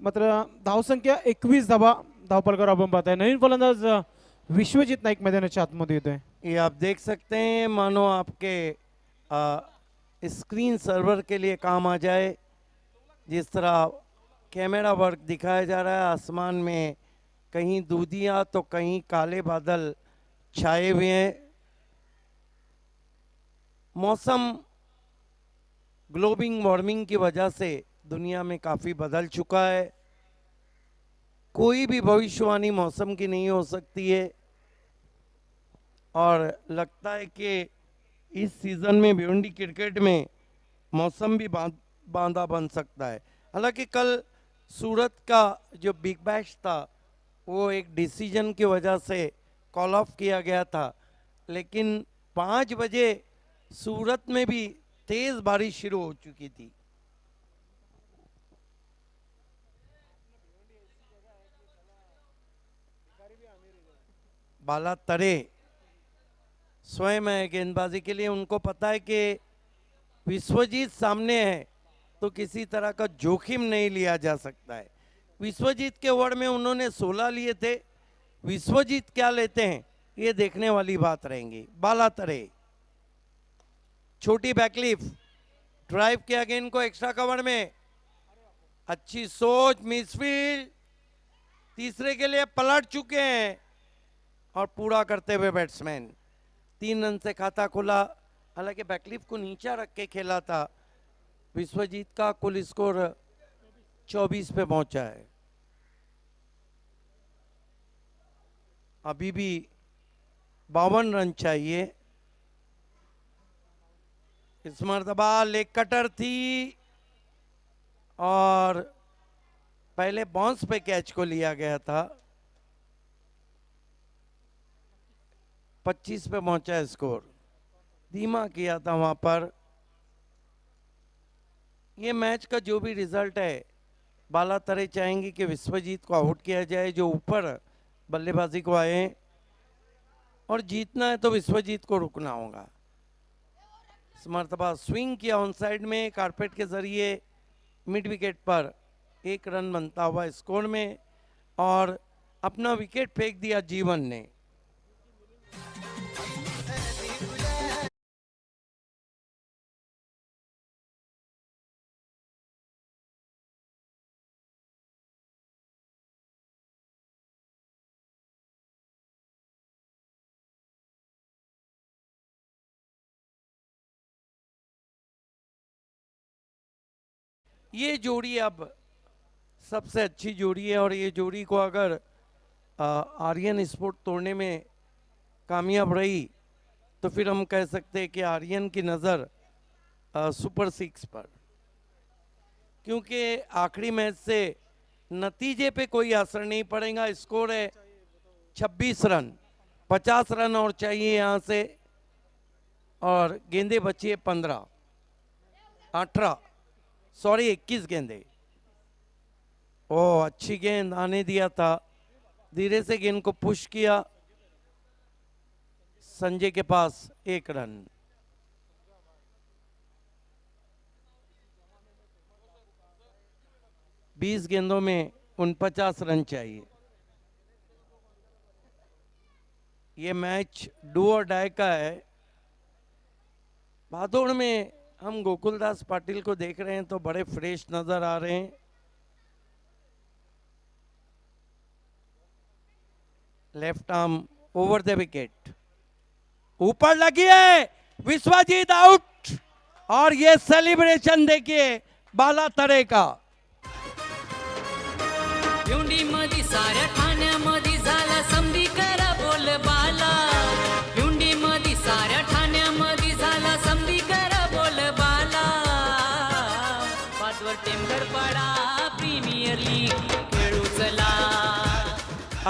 मात्र धावसंख्या 21 धावा धावपलकर आपण पाहताय. नवीन फलंदाज विश्वजित नाईक मैदानाच्या आतमध्ये येतोय. ये आप देख सकते हैं मानो आपके स्क्रीन सर्वर के लिए काम आ जाए. जिस तरह कैमरा वर्क दिखाया जा रहा है, आसमान में कहीं दूधिया तो कहीं काले बादल छाए हुए हैं. मौसम ग्लोबल वार्मिंग की वजह से दुनिया में काफ़ी बदल चुका है. कोई भी भविष्यवाणी मौसम की नहीं हो सकती है और लगता है कि इस सीज़न में भिवंडी क्रिकेट में मौसम भी बांधा बन सकता है. हालांकि कल सूरत का जो बिग बैश था वो एक डिसीजन की वजह से कॉल ऑफ किया गया था, लेकिन 5 बजे सूरत में भी तेज़ बारिश शुरू हो चुकी थी. बाला तरे स्वयं है गेंदबाजी के लिए. उनको पता है कि विश्वजीत सामने है तो किसी तरह का जोखिम नहीं लिया जा सकता है. विश्वजीत के ओवर में उन्होंने 16 लिए थे. विश्वजीत क्या लेते हैं ये देखने वाली बात रहेंगी. बाला तरे छोटी बैकलिफ ड्राइव किया गेंद को एक्स्ट्रा कवर में. अच्छी सोच, मिसफील्ड. तीसरे के लिए पलट चुके हैं और पूरा करते हुए बैट्समैन. 3 रन से खाता खुला. हालांकि बैकलिफ को नीचा रख के खेला था. विश्वजीत का कुल स्कोर 24 पे पहुंचा है. अभी भी 52 रन चाहिए. इस मरतबा लेग कटर थी और पहले बाउंस पे कैच को लिया गया था. 25 पे पहुंचा है स्कोर. धीमा किया था वहां पर. ये मैच का जो भी रिजल्ट है, बाला तरे चाहेंगे कि विश्वजीत को आउट किया जाए जो ऊपर बल्लेबाजी को आए, और जीतना है तो विश्वजीत को रुकना होगा. इस मरतबा स्विंग किया ऑन साइड में कारपेट के जरिए मिड विकेट पर. 1 रन बनता हुआ स्कोर में और अपना विकेट फेंक दिया जीवन ने. ये जोड़ी अब सबसे अच्छी जोड़ी है और ये जोड़ी को अगर आर्यन स्पोर्ट तोड़ने में कामयाब रही तो फिर हम कह सकते हैं कि आर्यन की नज़र सुपर 6 पर. क्योंकि आखिरी मैच से नतीजे पे कोई असर नहीं पड़ेगा. स्कोर है 26 रन. 50 रन और चाहिए यहाँ से और गेंदे बची है 21 गेंदे. ओ अच्छी गेंद आने दिया था. धीरे से गेंद को पुश किया. संजय के पास 1 रन. बीस गेंदों में 49 रन चाहिए. ये मैच डू और डाई का है. भादोड़ में हम गोकुलदास पाटिल को देख रहे हैं तो बड़े फ्रेश नजर आ रहे हैं. Left arm over the wicket, ऊपर लगी है. विश्वजीत आउट. और ये सेलिब्रेशन देखिए बाला तरे का. भिवंडी मधी साऱ्या ठाण्यामध्ये झाला समधी करा बोल बाला. भिवंडी मधी साऱ्या ठाण्यामध्ये झाला समधी करा बोल बाला. पाचवर टेमघर पाडा प्रीमियर लीग खेळू चला.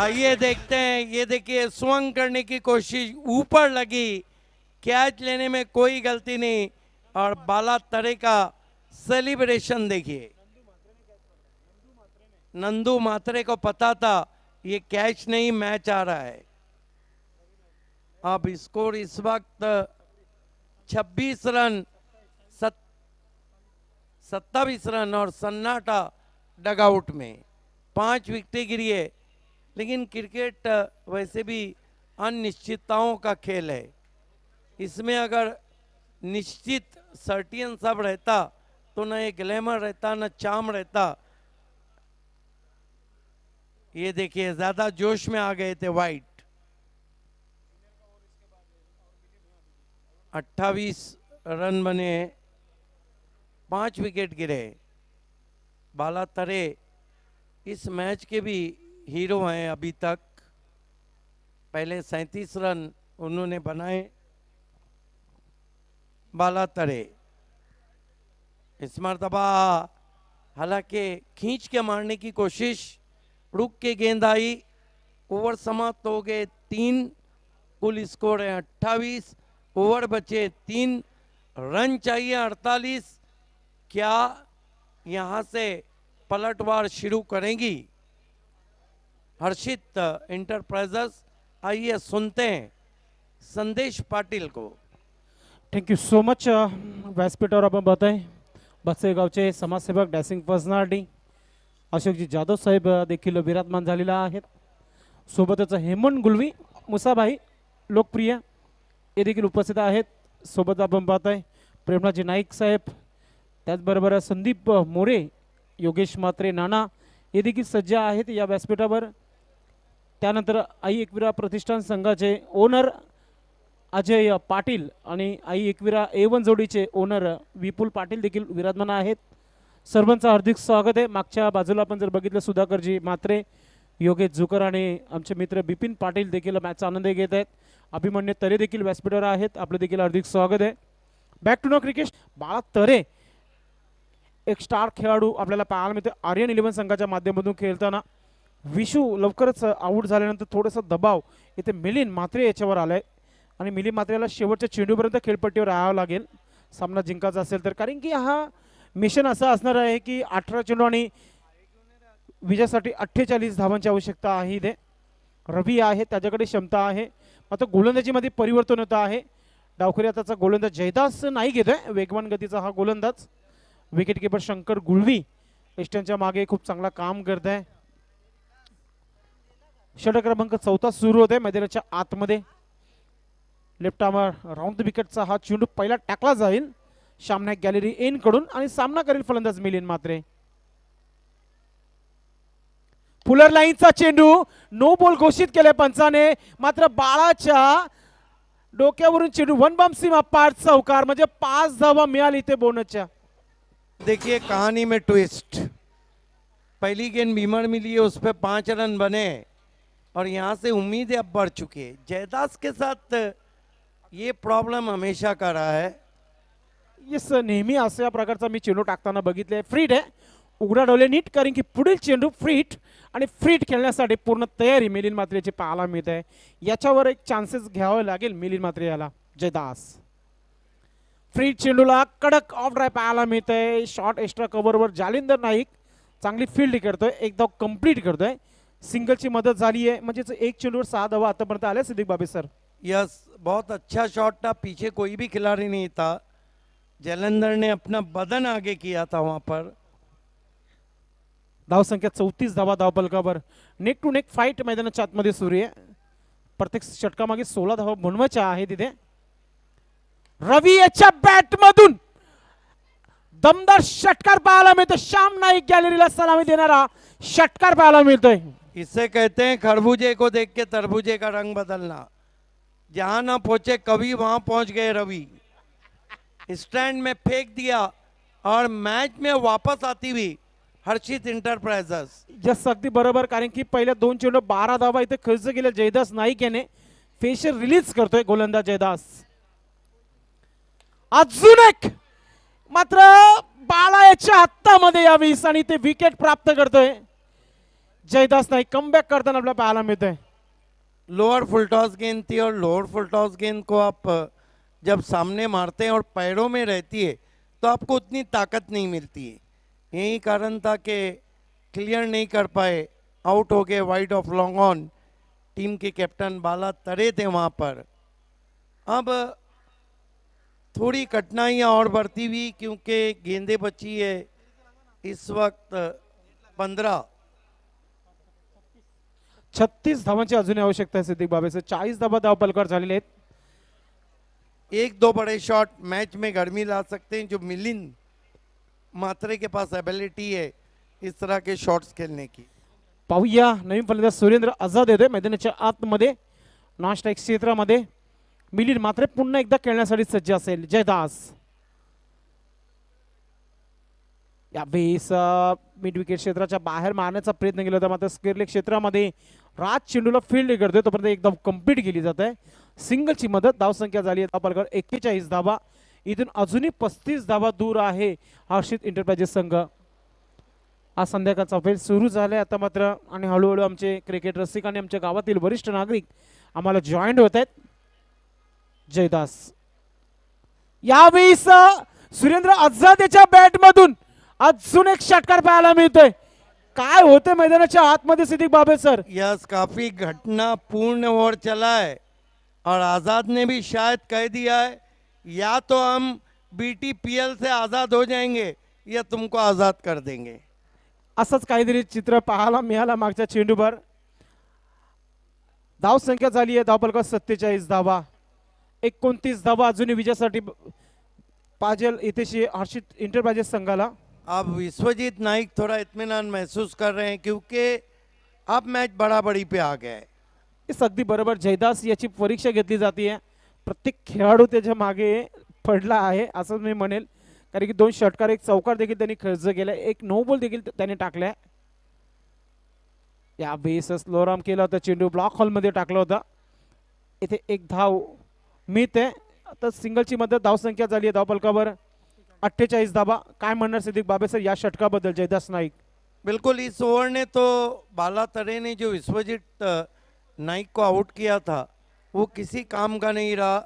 आइए देखते हैं. ये देखिए स्वंग करने की कोशिश, ऊपर लगी. कैच लेने में कोई गलती नहीं और बाला तरे का सेलिब्रेशन देखिए. नंदू मात्रे को पता था ये कैच नहीं मैच आ रहा है. अब स्कोर इस वक्त 26 रन 27 रन और सन्नाटा डगआउट में 5 विकेटें गिरी है। लेकिन क्रिकेट वैसे भी अनिश्चितताओं का खेल है। इसमें अगर निश्चित सर्टियन सब रहता तो न ये ग्लैमर रहता न चार्म रहता। ये देखिए ज्यादा जोश में आ गए थे वाइट। 28 रन बने, 5 विकेट गिरे। बाला तरे इस मैच के भी हीरो हैं अभी तक। पहले 37 रन उन्होंने बनाए। बाला तरे इस मरतबा हालांकि खींच के मारने की कोशिश, रुक के गेंद आई। ओवर समाप्त हो गए 3, कुल स्कोर है 28। ओवर बचे 3, रन चाहिए 48। क्या यहाँ से पलटवार शुरू करेंगी हर्षित इंटरप्राइजेस? आइए सुनते हैं संदेश पाटिल को। थँक्यू सो मच व्यासपीठावर आपण बघताय बत्सेगावचे समाजसेवक डॅसिंग पर्सनॅलिटी अशोकजी जाधव साहेब देखील विराजमान झालेला आहेत. सोबतच हेमंत गुलवी, मुसाभाई लोकप्रिय हे देखील उपस्थित आहेत. सोबत आपण पाहताय प्रेमनाथजी नाईक साहेब, त्याचबरोबर संदीप मोरे, योगेश म्हात्रे, नाना हे देखील सज्ज आहेत या व्यासपीठावर. त्यानंतर आई एकविरा प्रतिष्ठान संघाचे ओनर अजय पाटील आणि आई एकविरा A1 जोडीचे ओनर विपुल पाटील देखील विराजमान आहेत. सर्वांचं हार्दिक स्वागत आहे. मागच्या बाजूला आपण जर बघितलं सुधाकरजी म्हात्रे, योगेश जुकर आणि आमचे मित्र बिपिन पाटील देखील मॅचचा आनंद घेत आहेत. अभिमन्यू तरे देखील व्यासपीठावर आहेत. आपलं देखील हार्दिक स्वागत आहे. Back to no cricket. Bala Tare एक स्टार खेळाडू आपल्याला पाहायला मिळते आर्यन 11 संघाच्या माध्यमातून खेळताना. विशू लवकरच आऊट झाल्यानंतर थोडासा दबाव इथे मिलिंद म्हात्रे याच्यावर आलाय आणि मिलिंद म्हात्रेला शेवटच्या चेंडूपर्यंत खेळपट्टीवर राहावं लागेल सामना जिंकायचा असेल तर. कारण की हा मिशन असं असणार आहे की 18 चेंडू आणि विजयासाठी 48 धावांची आवश्यकता आहे. इथे रवी आहे, त्याच्याकडे क्षमता आहे. मात्र गोलंदाजीमध्ये परिवर्तन होत आहे. डावखुरी आताचा गोलंदाज जयदास नाही घेतोय, वेगवान गतीचा हा गोलंदाज. विकेट किपर शंकर गुळवी एस्टनच्या मागे खूप चांगला काम करत आहे. षटक क्रमांक 14 सुरू होते मैदानाच्या आतमध्ये. लेफ्ट आर्मर राऊंड द विकेटचा हा चेंडू पहिला टाकला जाईल शामनाक गॅलरी एन कडून आणि सामना करेल फलंदाज मिलिंद म्हात्रे. फुलर लाईनचा चेंडू नो बॉल घोषित केले पंचाने. मात्र बाळाच्या डोक्यावरून चेंडू वन बम सीमा पार चौकार, म्हणजे 5 धावा मिळाली इथे बोनसच्या. देखिए कहानी में ट्विस्ट। पहली गेंद बीमर मिली है, उस पर 5 रन बने और यहाँ से उम्मीदें अब बढ़ चुकी है। जयदास के साथ ये प्रॉब्लम हमेशा का रहा है. येस, नेहमी अशा प्रकारचा मी चेंडू टाकताना बघितले. फ्रीट आहे, उघडा डोले नीट, कारण की पुढील चेंडू फ्रीट आणि फ्रीट खेळण्यासाठी पूर्ण तयारी मिलिंद म्हात्रेची पाहायला मिळत आहे. याच्यावर एक चान्सेस घ्यावे लागेल मिलिंद म्हात्रे याला. जयदास फ्रीट चेंडूला कडक ऑफ ड्राय पाहायला मिळत आहे. शॉर्ट एक्स्ट्रा कव्हरवर जालिंदर नाईक चांगली फील्ड करतोय, एक धाव कंप्लीट करतोय. सिंगलची मदत झाली आहे, म्हणजेच एक चेंडूवर 6 धावा आतापर्यंत आल्या. सिद्दीक बाबे सर, यस, बहुत अच्छा शॉट था, पीछे कोई भी खिलाड़ी नहीं था. जलंधर ने अपना बदन आगे किया था वहां पर. धाव संख्या 34 धावा धावफलकावर. नेक टू नेक फाईट मैदानाच्या आतमध्ये सुरू आहे. प्रत्येक षटकामागे 16 धावा बनवायच्या आहेत तिथे. रवी याच्या बॅटमधून दमदार षटकार पाहायला मिळतो. श्याम नाईक गॅलरीला सलामी देणारा षटकार पाहायला मिळतोय. इसे कहते हैं खरबूजे को देख के तरबूजे का रंग बदलना. जहां ना पहुंचे कभी वहां पहुंच गए रवि. स्टैंड में फेंक दिया और मैच में वापस आती हुई हर्षित इंटरप्राइजेस. जस अगदी बरोबर, कारण की पहिल्या 2 चेंडू 12 धावा इथे खर्च केले जयदास नाईक याने. फेशर रिलीज करतोय गोलंदाज जयदास. अजून एक मात्र बाळा याच्या हातामध्ये यावी आणि ते विकेट प्राप्त करतोय जयदास नाईक. कमबॅक करताना आपल्याला पाहायला मिळतोय. लोअर फुल टॉस गेंद थी और लोअर फुल टॉस गेंद को आप जब सामने मारते हैं और पैरों में रहती है तो आपको उतनी ताकत नहीं मिलती है. यही कारण था कि क्लियर नहीं कर पाए, आउट हो गए wide of long on. Team के कैप्टन बाला तरे थे वहाँ पर. अब थोड़ी कठिनाइयाँ और बढ़ती हुई क्योंकि गेंदे बची है इस वक्त 15। 36 धावांची अजूनही आवश्यकता आहे सिद्दीक बाबेसर. 40 धावा धाव पलकार झालेले आहेत. एक दो बड़े शॉट मैच में गर्मी ला सकते हैं जो मिलिंद मात्रे के पास एबिलिटी है इस तरह के शॉट्स खेलने की. पाहूया नवीन फलंदाज सुरेंद्र आझाद येतोय मैदानाच्या आतमध्ये नॉन स्ट्राईक क्षेत्रामध्ये. मिलिंद मात्र पुन्हा एकदा खेळण्यासाठी सज्ज असेल. जयदास या बेस मिड विकेट क्षेत्राच्या बाहेर मारण्याचा प्रयत्न केला होता मात्र स्क्वेअर क्षेत्रामध्ये राज चेंडूला फील्ड करतोय तोपर्यंत एकदम कंप्लीट केली जात आहे. सिंगलची मदत. धावसंख्या झाली आहे धावपलकर 41 धावा. इथून अजूनही 35 धावा दूर आहे हर्षित एंटरप्राइजेस संघ. आज संध्याकाळचा फेर सुरू झालाय आता मात्र आणि हळूहळू आमचे क्रिकेट रसिक आणि आमच्या गावातील वरिष्ठ नागरिक आम्हाला जॉईन होत आहेत. जयदास यावेळेस सुरेंद्र आझाद याच्या बॅटमधून अजून एक षटकार पाहायला मिळतोय. काय होते मैदानाच्या आतमध्ये सिद्दीक बाबे सर. यस काफी घटना पूर्ण ओवर चला है और आज़ाद ने भी शायद कह दिया है या तो हम BTPL से आज़ाद हो जाएंगे या तुमको आज़ाद कर देंगे. असंच काहीतरी चित्र पाहायला मिळाला मागच्या चेंडूवर. धाव संख्या झाली आहे धावपलकर 47 धावा. 29 धावा अजूनही विजयासाठी पाजेल इथेशी हर्षित एंटरप्राइजेस संघाला. अब विश्वजीत नाइक थोड़ा इत्मीनान महसूस कर रहे हैं क्योंकि अब मैच बराबरी पे आ गया है. हेच अगदी बरोबर. जयदास याची परीक्षा घेतली जाते. प्रत्येक खेळाडू त्याच्या मागे पडला आहे असं मी म्हणेल कारण की 2 षटकार 1 चौकार देखील त्यांनी खर्च केला. 1 नो बॉल देखील त्याने टाकलाय. या बेस स्लोराम केला होता चेंडू ब्लॉक हॉल मध्ये टाकला होता. इथे 1 धाव मिळते. आता सिंगलची मदत. धावसंख्या झाली आहे धावपलकावर 48 धावा. काय म्हणणार सिद्दीक बाबे सर या षटकाबद्दल जयदास नाईक. बिल्कुल इस ओवर ने तो बाला तरे ने जो विश्वजीत नाइक को आउट किया था वो किसी काम का नहीं रहा.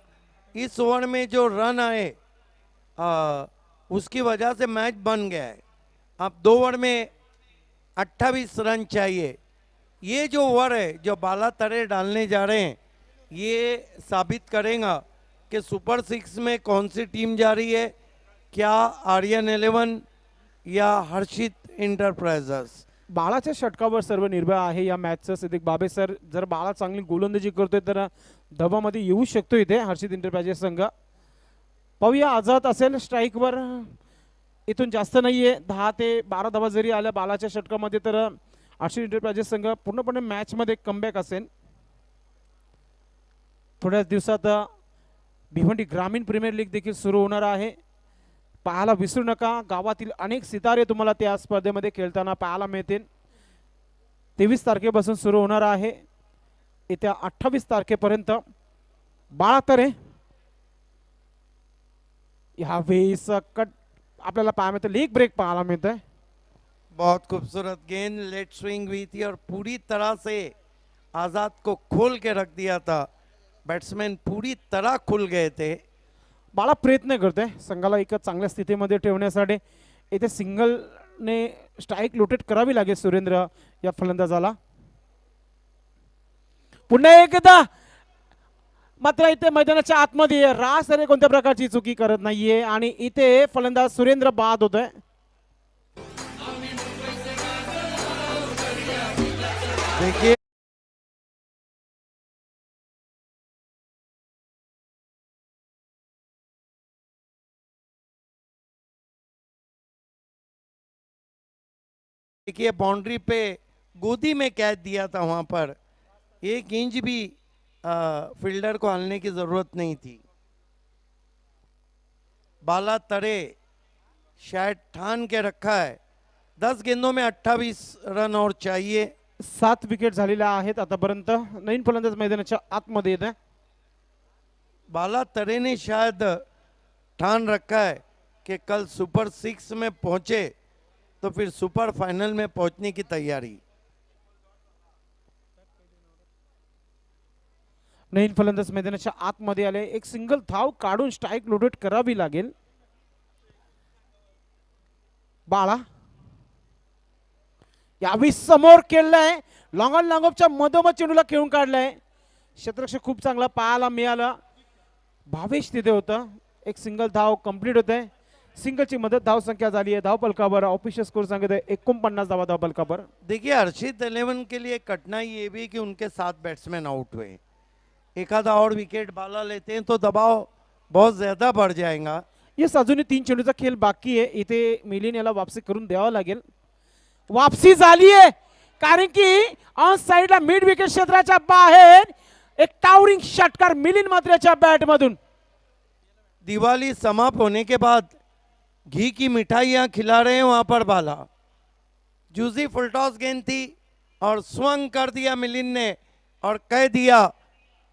इस ओवर में जो रन आए उसकी वजह से मैच बन गया है. अब 2 ओवर में 28 रन चाहिए. ये जो ओवर है जो बाला तरे डालने जा रहे हैं ये साबित करेगा कि सुपर 6 में कौन सी टीम जा रही है. क्या आर्यन 11 या हर्षित एंटरप्राइजेस. बाळाच्या षटकावर सर्व निर्भय आहे या मॅचचं सिद्दीक बाबे सर. जर बाळा चांगली गोलंदाजी करतोय तर धबामध्ये येऊ शकतो इथे हर्षित एंटरप्राइजेस संघ. पाहूया आझाद असेल स्ट्राईकवर. इथून जास्त नाहीये 10 ते 12 धावा जरी आल्या बाळाच्या षटकामध्ये तर हर्षित एंटरप्राइजेस संघ पूर्णपणे मॅचमध्ये कमबॅक असेल. थोड्याच दिवसात भिवंडी ग्रामीण प्रीमियर लीग देखील सुरू होणार आहे. पाहायला विसरू नका. गावातील अनेक सितारे तुम्हाला त्या स्पर्धेमध्ये खेळताना पाहायला मिळतील. 23 तारखेपासून सुरू होणार आहे. येत्या 28 तारखेपर्यंत. बाळा तरे यावेळेस कट आपल्याला पाहायला मिळतं. लीग ब्रेक पाहायला मिळतंय. बहुत खूबसूरत गेंद लेट स्विंग हुई थी और पूरी तरह से आज़ाद को खोल के रख दिया था. बैट्समैन पूरी तरह खुल गए थे. बाळा प्रयत्न करतोय संघाला एका चांगल्या स्थितीमध्ये ठेवण्यासाठी. इथे सिंगलने स्ट्राईक रोटेट करावी लागेल सुरेंद्र या फलंदाजाला. पुन्हा एकदा मात्र इथे मैदानाच्या आतमध्ये रास अरे कोणत्या प्रकारची चुकी करत नाहीये आणि इथे फलंदाज सुरेंद्र बाद होतोय. देखिए देखिए बाउंड्री पे गोदी में कैच दिया था. वहां पर 1 इंच भी फील्डर को हलने की जरूरत नहीं थी. बाला तरे शायद ठान के रखा है 10 गेंदों में 28 रन और चाहिए. 7 विकेट झालेल्या आहेत आतापर्यंत. नवीन फलंदाज मैदानाच्या आतमध्ये येत आहे. बाला तरे ने शायद ठान रखा है कि कल सुपर 6 में पहुंचे तो फिर सुपर फाइनल में पहुंचने की तैयारी. नवीन फलंदाज मैदानाच्या आतमध्ये आले. एक सिंगल धाव काढून स्ट्राईक रोटेट करावी लागेल. बाळा यावेळी समोर केलंय. लॉंग ऑन लॉंग ऑफच्या मधोमध चेंडूला खेळून काढलाय. क्षेत्ररक्षक खूप चांगला पाहायला मिळाला. भावेश तिथे होता. एक सिंगल धाव कंप्लीट होते. सिंगलची मदत धाव संख्या झाली आहे धाव पलकावर. ऑफिशियल स्कोर सांगत आहे 49 धावा धाव पलकावर. देखिए हर्षित 11 के लिए कठिनाई ये भी कि उनके 7 बैट्समैन आउट हुए. एक आधा और विकेट बाला लेते हैं तो दबाव बहुत ज्यादा बढ़ जाएगा. येस अजूनही 3 चेंडूचा खेळ बाकी आहे. इथे मिलिंद याला वापसी करून द्यावं लागेल. वापसी झाली आहे कारण की ऑन साइडला मिड विकेट क्षेत्राच्या बाहेर एक टावरिंग षटकार मिलिंद मात्रेच्या बॅट मधून. दिवाली समाप्त होने के बाद घी की मिठाइयाँ खिला रहे हैं वहाँ पर बाला. जूजी फुलटॉस गेंद थी और स्वंग कर दिया मिलिंद ने और कह दिया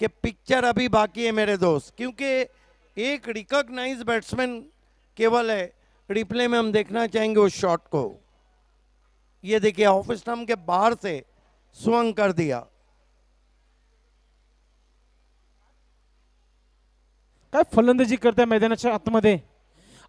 कि पिक्चर अभी बाकी है मेरे दोस्त, क्योंकि एक रिकॉग्नाइज बैट्समैन केवल है. रिप्ले में हम देखना चाहेंगे उस शॉट को. ये देखिए ऑफ स्टंप के बाहर से स्वंग कर दिया. काय फलंदाजी करते मैदानाच्या आतमध्ये.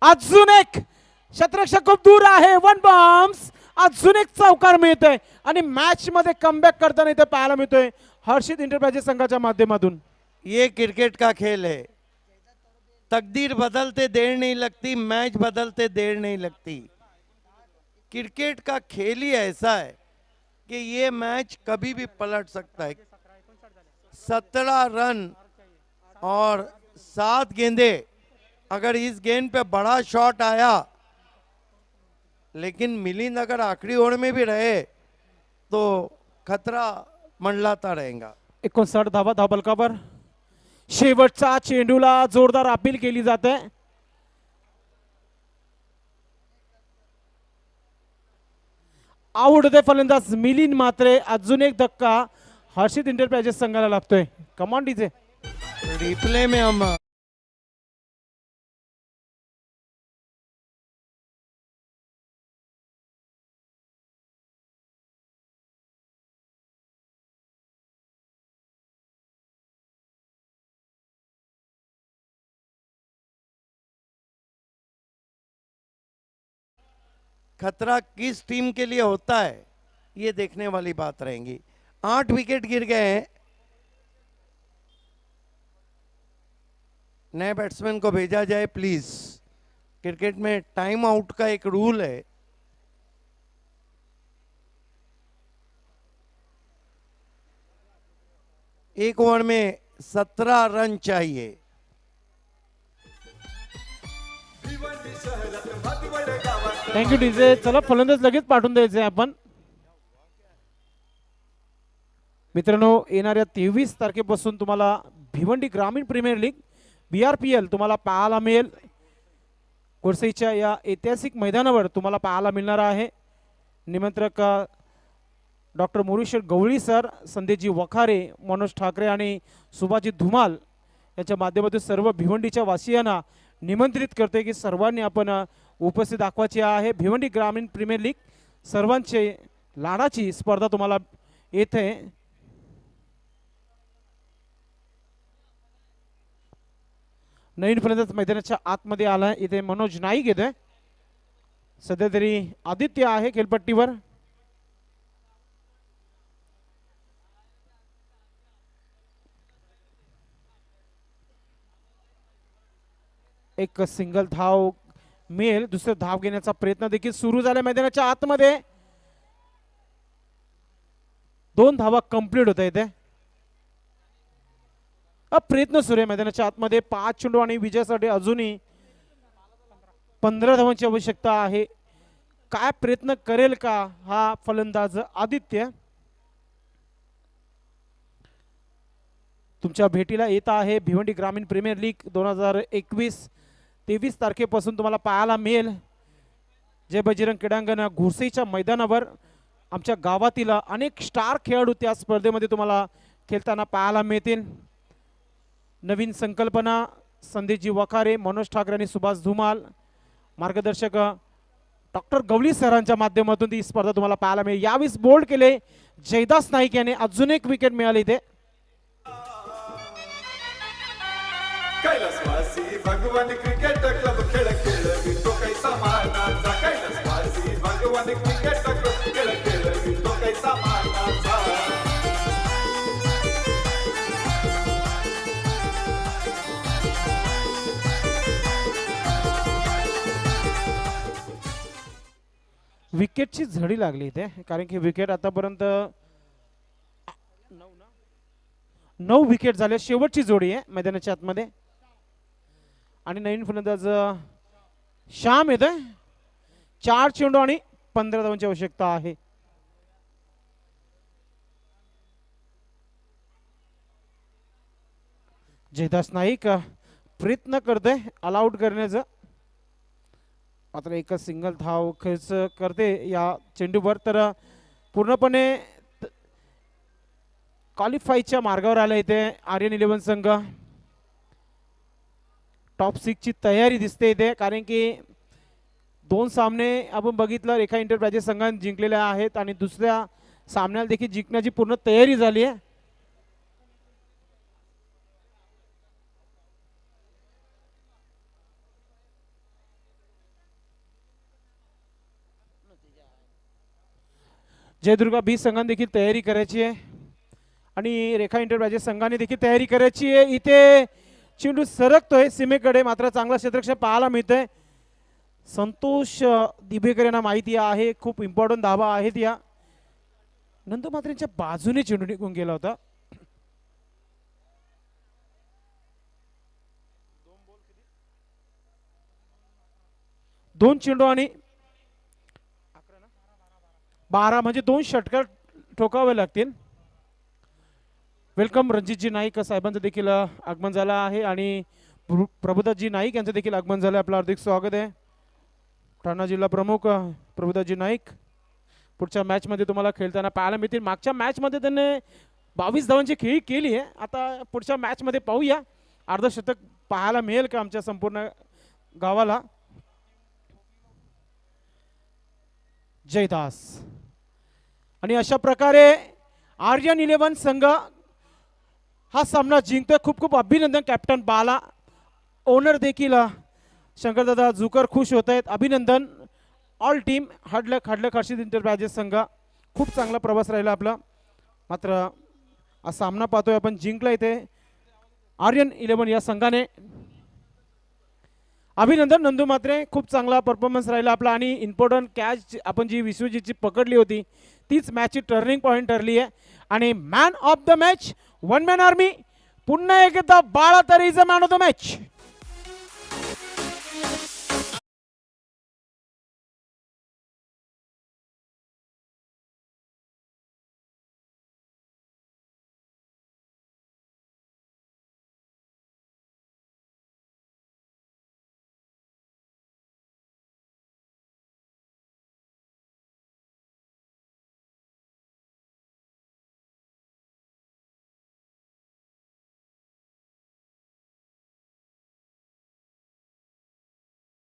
अजून एक क्षेत्ररक्षक खूप दूर आहे. 1 बॉम्ब्स. अजून एक चौकार मिळतोय आणि मॅच मध्ये कमबॅक करताना इथे पाहायला मिळतोय हर्षित इंटरप्राइजेस संघाच्या माध्यमातून. ये क्रिकेट का खेल है. तकदीर बदलते देर नहीं लगती, मैच बदलते देर नहीं लगती. क्रिकेट का खेल ही ऐसा है कि ये मैच कभी भी पलट सकता है. 17 रन और 7 गेंदे. अगर इस गेंद पे बड़ा शॉट आया, लेकिन मिलिंद अगर आखिरी ओवर में भी रहे तो खतरा मंडलाता रहेगा. 59 धावा धाव पलकावर. शेवटचा चेंडूला जोरदार अपील केली जाते. आउट होते फलंदाज मिलिंद मात्रे. अजून एक धक्का हर्षित इंटरप्राइजेस संघाला लागतोय. Command DJ. रिप्ले में हम खतरा किस टीम के लिए होता है ये देखने वाली बात रहेगी. 8 विकेट गिर गए हैं. नए बैट्समैन को भेजा जाए प्लीज. क्रिकेट में टाइम आउट का एक रूल है. एक ओवर में 17 रन चाहिए. भिवंडी शहरात भातवड गावात थँक्यू डीजे. चला फलंदाज लगेच पाठवून द्यायचे आपण. मित्रांनो येणाऱ्या 23 तारखेपासून तुम्हाला भिवंडी ग्रामीण प्रीमियर लीग BRPL तुम्हाला पाहायला मिळेल. कोरसईच्या या ऐतिहासिक मैदानावर तुम्हाला पाहायला मिळणार आहे. निमंत्रक डॉक्टर मोरेश्वर गवळी सर, संदेशजी वखारे, मनोज ठाकरे आणि सुभाजित धुमाल यांच्या माध्यमातून सर्व भिवंडीच्या वासियांना निमंत्रित करते की सर्वांनी आपण उपस्थित दाखवायची आहे. भिवंडी ग्रामीण प्रीमियर लीग सर्वांचे लाडाची स्पर्धा तुम्हाला येथे. नवीन फलंदाज मैदानाच्या आतमध्ये आलाय. इथे मनोज नाईक येतोय. सध्या तरी आदित्य आहे खेळपट्टीवर. एक सिंगल धाव मिळेल. दुसरं धाव घेण्याचा प्रयत्न देखील सुरू झाला मैदानाच्या आतमध्ये. 2 धावा कंप्लीट होत आहेत. प्रयत्न सुरू आहे मैदानाच्या आतमध्ये. 5 चेंडू आणि विजयासाठी अजूनही 15 धावांची आवश्यकता आहे. काय प्रयत्न करेल का हा फलंदाज आदित्य. तुमच्या भेटीला येत आहे भिवंडी ग्रामीण प्रीमियर लीग 2021-23 तारखेपासून तुम्हाला पाहायला मिळेल. जय बजरंग क्रीडांगण घोरसईच्या मैदानावर. आमच्या गावातील अनेक स्टार खेळाडू त्या स्पर्धेमध्ये तुम्हाला खेळताना पाहायला मिळतील. नवीन संकल्पना संदेशजी वखारे, मनोज ठाकरे आणि सुभाष धुमाल, मार्गदर्शक डॉक्टर गवळी सरांच्या माध्यमातून ती स्पर्धा तुम्हाला पाहायला मिळेल. यावेळेस बोल्ड केले जयदास नाईक याने. अजून एक विकेट मिळाली इथे. कैलासवासी भगवान क्रिकेट क्लब खेळ खेळवितो कैसा मानाचा. कैलासवासी भगवान क्रिकेट क्लब खेळ खेळवितो कैसा मानाचा. विकेटची झडी लागली इथे, कारण की विकेट आतापर्यंत 9 विकेट झाले. शेवटची जोडी आहे मैदानाच्या आतमध्ये. आणि नवीन फलंदाज श्याम येतोय. 4 चेंडू आणि 15 धावांची आवश्यकता आहे. जयदास नाईक प्रयत्न करतोय ऑल आउट करण्याचा, मात्र एकच सिंगल धाव खर्च करते या चेंडूवर. तर पूर्णपणे क्वालिफायच्या मार्गावर आला इथे आर्यन 11 संघ. टॉप 6 ची तयारी दिसते इथे, कारण की 2 सामने आपण बघितलं रेखा एंटरप्राइजेस संघाने जिंकलेले आहेत आणि दुसऱ्या सामन्याला देखील जिंकण्याची पूर्ण तयारी झाली आहे. जयदुर्गा बी संघाने देखील तयारी करायची आहे आणि रेखा एंटरप्राइजेस संघाने देखील तयारी करायची आहे. इथे चेंडू सरकतोय सीमेकडे, मात्र चांगला क्षेत्ररक्षण पाहायला मिळतोय. संतोष दिबेकर यांना माहिती आहे खूप इम्पॉर्टंट धावा आहेत या. नंदू मात्रेंच्या बाजूने चेंडू निघून गेला होता. दोन चेंडू आणि 12 म्हणजे 2 षटकार ठोकावे लागतील. वेलकम रणजितजी नाईक साहेबांचं देखील आगमन झालं आहे आणि प्रभुदासजी नाईक यांचं देखील आगमन झालं. आपलं हार्दिक स्वागत आहे. ठाणा जिल्हा प्रमुख प्रभुदासजी नाईक पुढच्या मॅचमध्ये तुम्हाला खेळताना पाहायला मिळतील. मागच्या मॅचमध्ये त्यांनी 22 धावांची खेळी केली आहे. आता पुढच्या मॅचमध्ये पाहूया अर्धशतक पाहायला मिळेल का आमच्या संपूर्ण गावाला. जयदास आणि अशा प्रकारे आर्यन 11 संघ हा सामना जिंकतोय. खूप खूप अभिनंदन कॅप्टन बाला, ओनर देखील शंकरदादा जुकर खुश होत आहेत. अभिनंदन ऑल टीम. हडलक हर्षित एंटरप्राइजेस संघ खूप चांगला प्रवास राहिला आपला. मात्र हा सामना पाहतोय आपण जिंकला इथे आर्यन 11 या संघाने. अभिनंदन नंदू मात्रे, खूप चांगला परफॉर्मन्स राहिला आपला आणि इम्पॉर्टंट कॅच आपण जी विश्वजीतची पकडली होती तीच मॅचची टर्निंग पॉईंट ठरली आहे. आणि man of the match 1 man army पुन्हा एकदा बाळा तर is a man of the match.